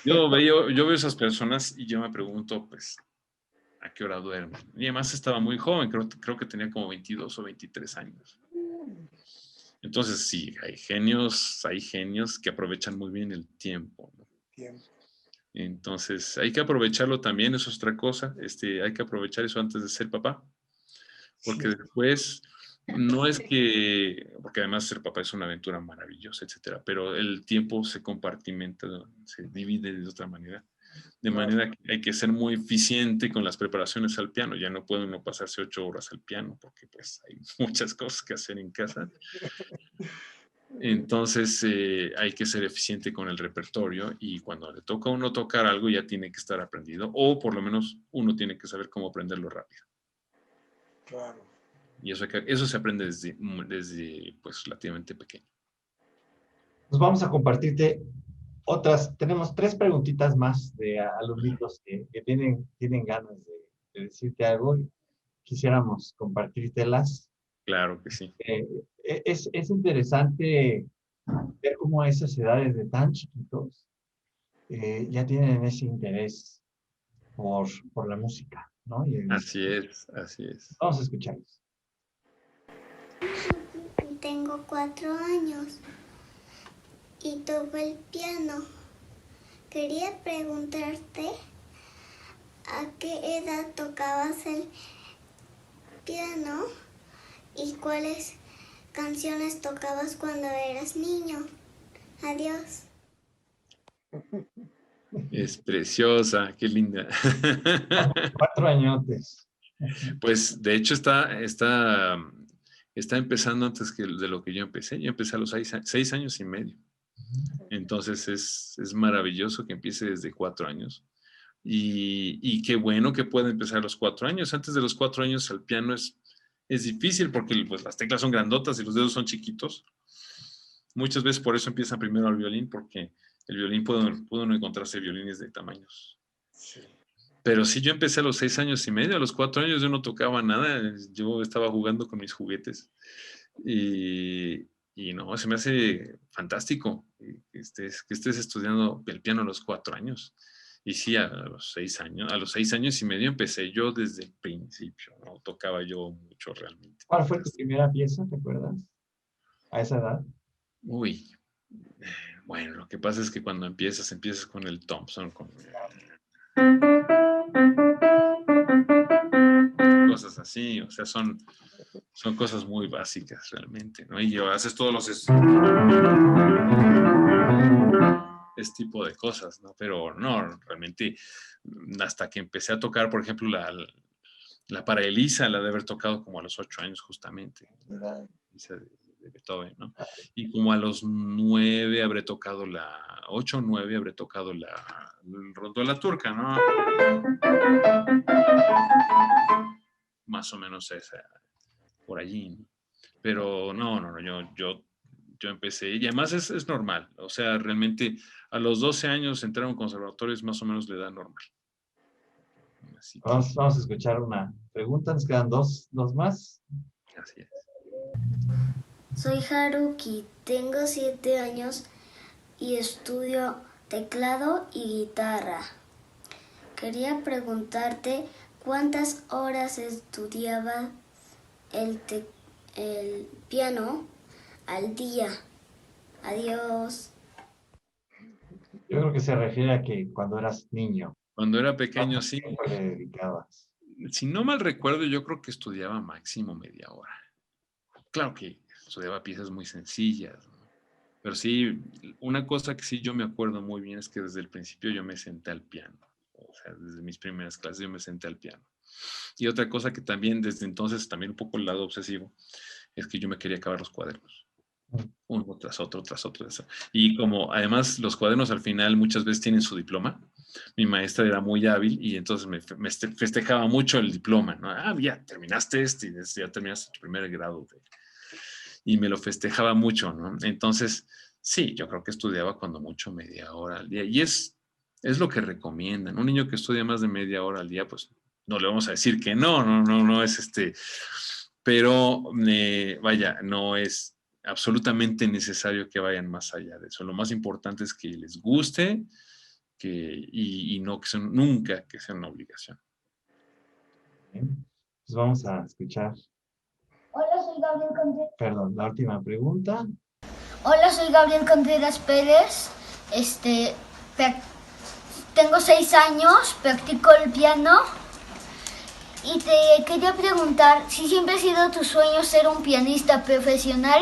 Yo veo esas personas y yo me pregunto, pues, ¿a qué hora duermen? Y además estaba muy joven, creo que tenía como 22 o 23 años. Entonces, sí, hay genios que aprovechan muy bien el tiempo, ¿no? Entonces, hay que aprovecharlo también, eso es otra cosa. Hay que aprovechar eso antes de ser papá. Porque después, no es que, porque además ser papá es una aventura maravillosa, etcétera, pero el tiempo se compartimenta, se divide de otra manera. De manera que hay que ser muy eficiente con las preparaciones al piano. Ya no puede uno pasarse 8 horas al piano porque pues hay muchas cosas que hacer en casa. Entonces hay que ser eficiente con el repertorio y cuando le toca a uno tocar algo ya tiene que estar aprendido o por lo menos uno tiene que saber cómo aprenderlo rápido.
Claro.
Y eso se aprende desde pues relativamente pequeño.
Nos vamos a compartirte tenemos 3 preguntitas más de alumnitos que tienen ganas de decirte algo y quisiéramos compartírtelas.
Claro que sí.
Es interesante ver cómo a esas edades de tan chiquitos ya tienen ese interés por la música, ¿no?
Así es.
Vamos a escucharlos.
Tengo 4 años y toco el piano. Quería preguntarte a qué edad tocabas el piano y cuáles canciones tocabas cuando eras niño. Adiós.
Es preciosa, qué linda.
4 añotes.
Pues de hecho está empezando antes de lo que yo empecé. Yo empecé a los 6 años y medio. Entonces es maravilloso que empiece desde 4 años. Y qué bueno que pueda empezar a los 4 años. Antes de los 4 años el piano es difícil porque pues, las teclas son grandotas y los dedos son chiquitos. Muchas veces por eso empiezan primero el violín, porque el violín pudo no encontrarse violines de tamaños. Sí. Pero sí, yo empecé a los 6 años y medio, a los 4 años yo no tocaba nada, yo estaba jugando con mis juguetes. Y no, se me hace fantástico que estés estudiando el piano a los 4 años. Y sí, a los 6 años y medio empecé yo desde el principio, ¿no? Tocaba yo mucho realmente.
¿Cuál fue tu primera pieza, te acuerdas? A esa edad.
Uy, bueno, lo que pasa es que cuando empiezas con el Thompson, con cosas así, o sea, son cosas muy básicas realmente, ¿no? Y haces todos los este tipo de cosas, ¿no? Pero no, realmente, hasta que empecé a tocar, por ejemplo, la para Elisa, la de haber tocado como a los 8 años justamente. Elisa de Beethoven, ¿no? Y como a los 9 habré tocado 8 o 9 habré tocado el rondo de la turca, ¿no? Más o menos esa, por allí, ¿no? Pero no, yo empecé, y además es normal, o sea, realmente a los 12 años entrar a un conservatorio es más o menos la edad normal. Así que,
vamos a escuchar una pregunta, nos quedan dos más.
Así es.
Soy Haruki, tengo 7 años y estudio teclado y guitarra. Quería preguntarte ¿Cuántas horas estudiaba el piano al día? Adiós.
Yo creo que se refiere a que cuando eras niño,
Cuando era pequeño,
¿cuánto
sí.
tiempo le dedicabas?
Si no mal recuerdo, yo creo que estudiaba máximo media hora. Claro que estudiaba piezas muy sencillas, ¿no? Pero sí, una cosa que sí yo me acuerdo muy bien es que desde el principio yo me senté al piano. O sea, desde mis primeras clases yo me senté al piano. Y otra cosa que también desde entonces, también un poco el lado obsesivo, es que yo me quería acabar los cuadernos. Uno tras otro, tras otro. Y como además los cuadernos al final muchas veces tienen su diploma, mi maestra era muy hábil y entonces me festejaba mucho el diploma, ¿no? Ah, ya terminaste y ya terminaste tu primer grado. Y me lo festejaba mucho, ¿no? Entonces, sí, yo creo que estudiaba cuando mucho media hora al día. Y es lo que recomiendan. Un niño que estudia más de media hora al día, pues no le vamos a decir que no es pero vaya, no es absolutamente necesario que vayan más allá de eso. Lo más importante es que les guste y no que nunca que sea una obligación.
Bien. Pues vamos a escuchar.
Hola, soy Gabriel Contreras.
Perdón, la última pregunta.
Hola, soy Gabriel Contreras Pérez. Tengo 6 años, practico el piano y te quería preguntar si siempre ha sido tu sueño ser un pianista profesional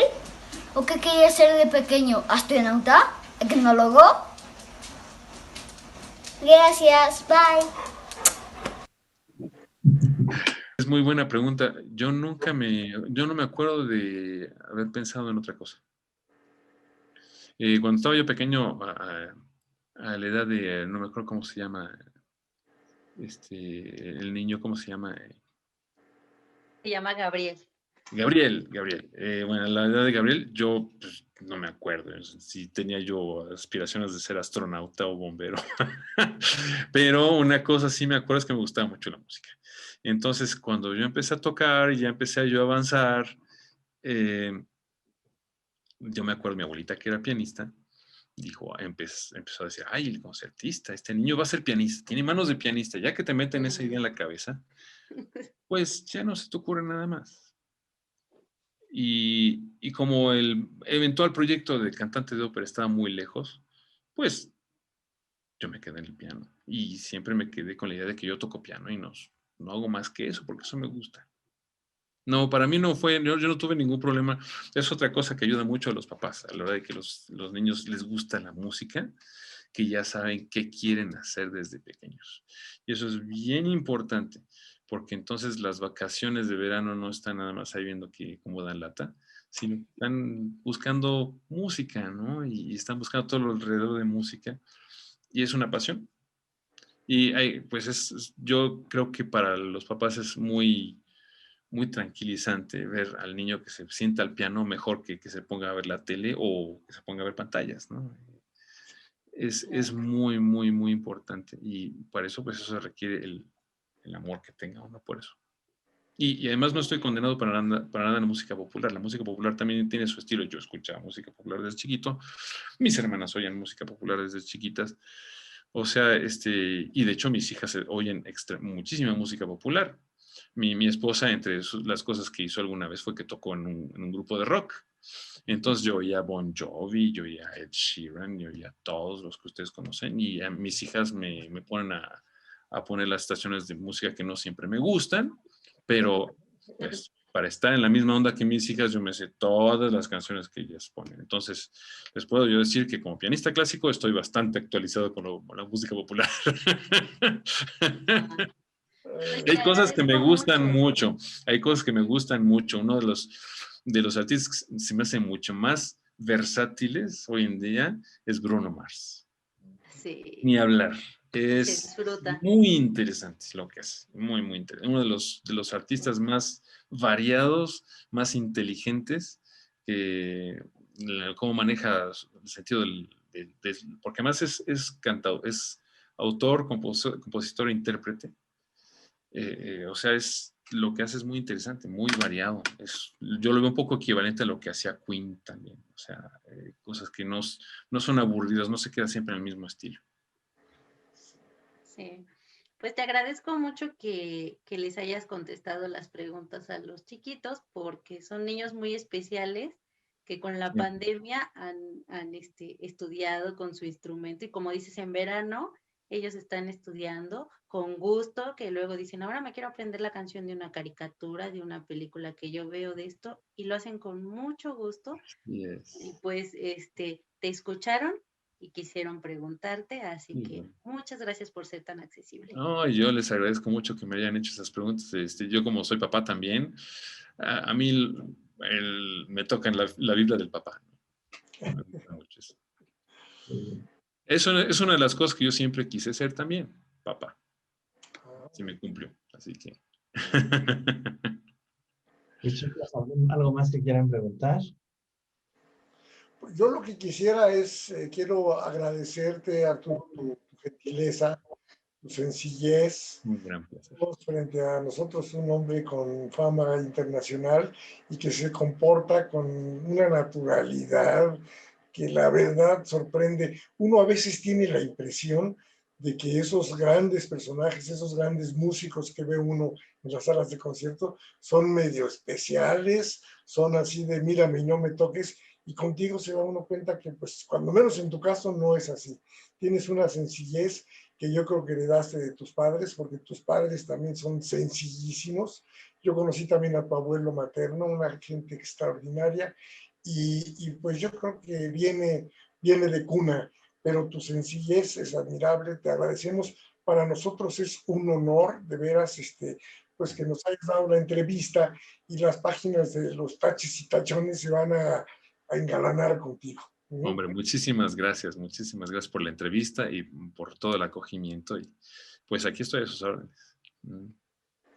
o qué querías ser de pequeño, astronauta, tecnólogo. Gracias, bye.
Es muy buena pregunta. Yo no me acuerdo de haber pensado en otra cosa. Cuando estaba yo pequeño, a la edad de, no me acuerdo cómo se llama, el niño, ¿cómo se llama?
Se llama Gabriel.
Gabriel. Bueno, a la edad de Gabriel, yo pues, no me acuerdo si tenía yo aspiraciones de ser astronauta o bombero. Pero una cosa sí me acuerdo es que me gustaba mucho la música. Entonces, cuando yo empecé a tocar y ya empecé yo a avanzar, yo me acuerdo, mi abuelita que era pianista, empezó a decir, ay, el concertista, este niño va a ser pianista, tiene manos de pianista, ya que te meten esa idea en la cabeza, pues ya no se te ocurre nada más. Y como el eventual proyecto de cantante de ópera estaba muy lejos, pues yo me quedé en el piano y siempre me quedé con la idea de que yo toco piano y no hago más que eso porque eso me gusta. No, para mí no fue, yo no tuve ningún problema. Es otra cosa que ayuda mucho a los papás, a la hora de que los niños les gusta la música, que ya saben qué quieren hacer desde pequeños. Y eso es bien importante, porque entonces las vacaciones de verano no están nada más ahí viendo que cómo dan lata, sino que están buscando música, ¿no? Y están buscando todo lo alrededor de música. Y es una pasión. Y pues yo creo que para los papás es muy muy tranquilizante ver al niño que se sienta al piano mejor que se ponga a ver la tele o que se ponga a ver pantallas, ¿no? Es muy, muy, muy importante y para eso, pues eso requiere el amor que tenga uno por eso. Y además no estoy condenado para nada a la música popular. La música popular también tiene su estilo. Yo escuchaba música popular desde chiquito. Mis hermanas oían música popular desde chiquitas. O sea, y de hecho mis hijas oyen muchísima música popular. Mi esposa, entre las cosas que hizo alguna vez, fue que tocó en un grupo de rock. Entonces yo oía Bon Jovi, yo oía Ed Sheeran, yo oía todos los que ustedes conocen. Y a mis hijas me ponen a poner las estaciones de música que no siempre me gustan, pero pues para estar en la misma onda que mis hijas, yo me sé todas las canciones que ellas ponen. Entonces, les puedo yo decir que como pianista clásico estoy bastante actualizado con la música popular. Hay cosas que me gustan mucho. Hay cosas que me gustan mucho. Uno de los artistas que se me hacen mucho más versátiles hoy en día es Bruno Mars.
Sí.
Ni hablar.
Se
Es
disfruta.
muy interesante lo que hace. Muy, muy interesante. Uno de los artistas más variados, más inteligentes, cómo maneja el sentido porque además es cantado, es autor, compositor e intérprete. O sea, lo que hace es muy interesante, muy variado. Yo lo veo un poco equivalente a lo que hacía Queen también. O sea, cosas que no son aburridas, no se queda siempre en el mismo estilo.
Sí. Pues te agradezco mucho que les hayas contestado las preguntas a los chiquitos, porque son niños muy especiales que con la pandemia han estudiado con su instrumento y como dices, en verano ellos están estudiando con gusto, que luego dicen, ahora me quiero aprender la canción de una caricatura, de una película que yo veo de esto, y lo hacen con mucho gusto. Y
Yes.
pues te escucharon y quisieron preguntarte, así
Sí,
que
bueno.
muchas gracias por ser tan accesible.
No, yo les agradezco mucho que me hayan hecho esas preguntas. Yo como soy papá también, a mí me toca en la Biblia del papá. Me gusta mucho eso. Eso es una de las cosas que yo siempre quise ser también, papá. Sí me cumplió, así que...
Pues chicos, ¿algo más que quieran preguntar?
Yo lo que quisiera es, quiero agradecerte, Arturo, tu gentileza, tu sencillez.
Un gran placer.
Frente a nosotros un hombre con fama internacional y que se comporta con una naturalidad que la verdad sorprende. Uno a veces tiene la impresión de que esos grandes personajes, esos grandes músicos que ve uno en las salas de concierto son medio especiales, son así de mírame y no me toques, y contigo se da uno cuenta que pues cuando menos en tu caso no es así. Tienes una sencillez que yo creo que heredaste de tus padres, porque tus padres también son sencillísimos. Yo conocí también a tu abuelo materno, una gente extraordinaria, y pues yo creo que viene de cuna, pero tu sencillez es admirable, te agradecemos. Para nosotros es un honor, de veras, pues que nos hayas dado la entrevista y las páginas de los taches y tachones se van a engalanar contigo.
Hombre, muchísimas gracias por la entrevista y por todo el acogimiento. Y pues aquí estoy a sus órdenes.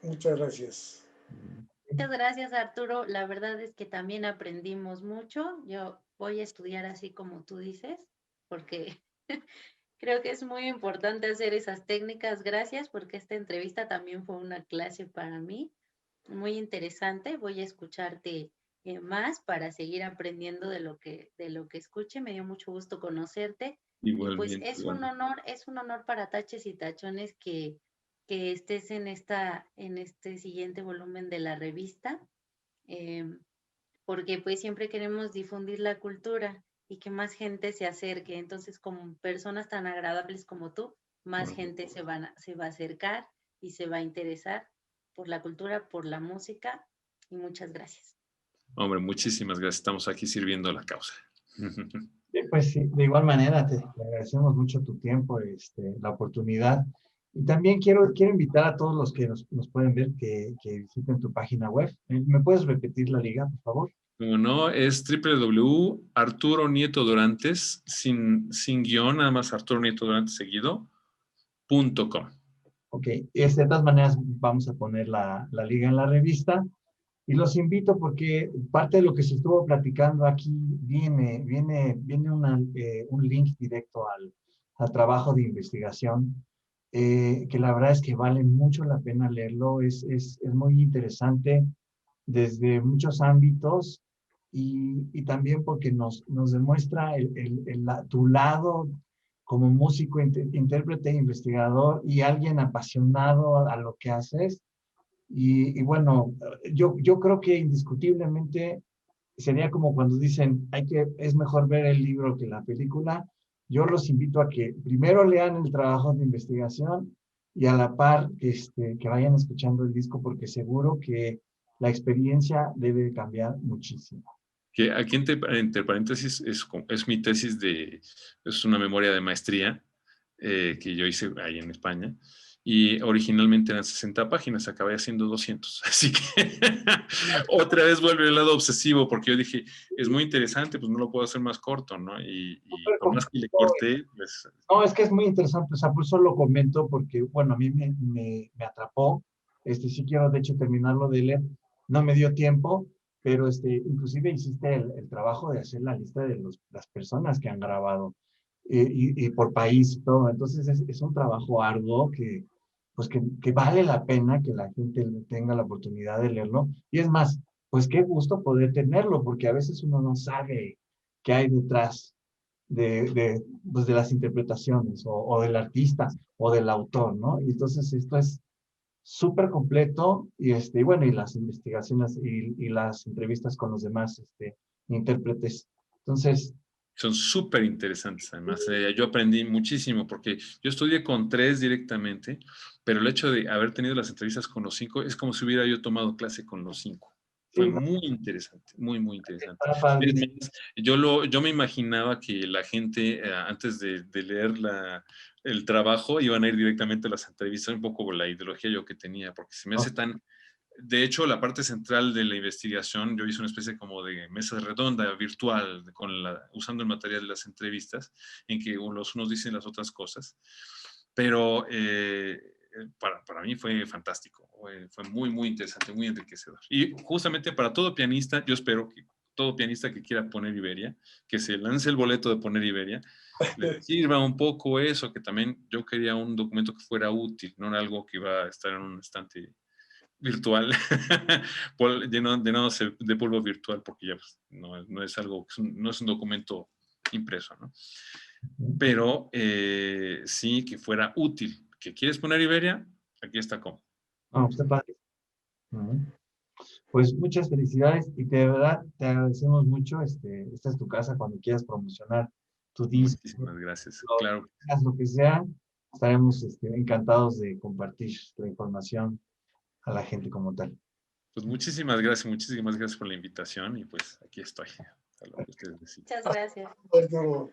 Muchas gracias.
Muchas gracias, Arturo. La verdad es que también aprendimos mucho. Yo voy a estudiar así como tú dices, porque creo que es muy importante hacer esas técnicas. Gracias, porque esta entrevista también fue una clase para mí, muy interesante. Voy a escucharte más para seguir aprendiendo de lo que escuche. Me dio mucho gusto conocerte.
Igualmente.
Y pues es un honor para Taches y Tachones que estés en este siguiente volumen de la revista, porque pues siempre queremos difundir la cultura y que más gente se acerque. Entonces, con personas tan agradables como tú, más gente se va a acercar y se va a interesar por la cultura, por la música, y muchas gracias.
Hombre, muchísimas gracias. Estamos aquí sirviendo la causa.
Pues sí, de igual manera te agradecemos mucho tu tiempo, la oportunidad. Y también quiero invitar a todos los que nos pueden ver que visiten tu página web. ¿Me puedes repetir la liga, por favor?
Como no, es www.arturonietodorantes, sin guión, nada más Arturo Nieto Dorantes seguido, .com.
Ok, de todas maneras vamos a poner la liga en la revista. Y los invito porque parte de lo que se estuvo platicando aquí viene un link directo al trabajo de investigación, que la verdad es que vale mucho la pena leerlo. Es muy interesante desde muchos ámbitos y también porque nos demuestra tu lado como músico, intérprete, investigador y alguien apasionado a lo que haces. Y bueno, yo creo que indiscutiblemente sería como cuando dicen, es mejor ver el libro que la película. Yo los invito a que primero lean el trabajo de investigación y a la par que vayan escuchando el disco, porque seguro que la experiencia debe cambiar muchísimo.
Que aquí entre paréntesis es mi tesis es una memoria de maestría que yo hice ahí en España. Y originalmente eran 60 páginas, acabé haciendo 200. Así que otra vez vuelve el lado obsesivo, porque yo dije, es muy interesante, pues no lo puedo hacer más corto, ¿no? Y por más que le corté, pues...
No, es que es muy interesante, o sea, por eso lo comento, porque, bueno, a mí me atrapó. Sí quiero, de hecho, terminarlo de leer. No me dio tiempo, pero inclusive hiciste el trabajo de hacer la lista de las personas que han grabado y por país y todo. Entonces, es un trabajo arduo pues que vale la pena que la gente tenga la oportunidad de leerlo. Y es más, pues qué gusto poder tenerlo, porque a veces uno no sabe qué hay detrás pues de las interpretaciones o del artista o del autor, ¿no? Y entonces esto es súper completo y bueno, y las investigaciones y las entrevistas con los demás intérpretes. Entonces,
son súper interesantes, además. Yo aprendí muchísimo porque yo estudié con 3 directamente, pero el hecho de haber tenido las entrevistas con los 5 es como si hubiera yo tomado clase con los 5. Fue
sí,
muy interesante, muy, muy interesante.
está
Es
padrísimo.
más, yo me imaginaba que la gente, antes de leer el trabajo, iban a ir directamente a las entrevistas, un poco la ideología yo que tenía, porque se me hace tan... De hecho, la parte central de la investigación, yo hice una especie como de mesa redonda virtual usando el material de las entrevistas, en que los unos dicen las otras cosas, pero para mí fue fantástico, fue muy, muy interesante, muy enriquecedor. Y justamente para todo pianista, yo espero que todo pianista que quiera poner Iberia, que se lance el boleto de poner Iberia, le sirva un poco eso, que también yo quería un documento que fuera útil, no algo que iba a estar en un estante virtual, llenándose de polvo virtual, porque ya pues, no es algo, no es un documento impreso, ¿no? Pero sí que fuera útil. ¿Que quieres poner Iberia? Aquí está cómo.
Está padre. Pues muchas felicidades y de verdad te agradecemos mucho. Esta es tu casa cuando quieras promocionar tu disco,
Muchísimas gracias. Claro.
lo que sea, estaremos encantados de compartir la información a la gente como tal.
Pues muchísimas gracias por la invitación y pues aquí estoy. A lo que ustedes deciden.
Muchas gracias.
Arturo.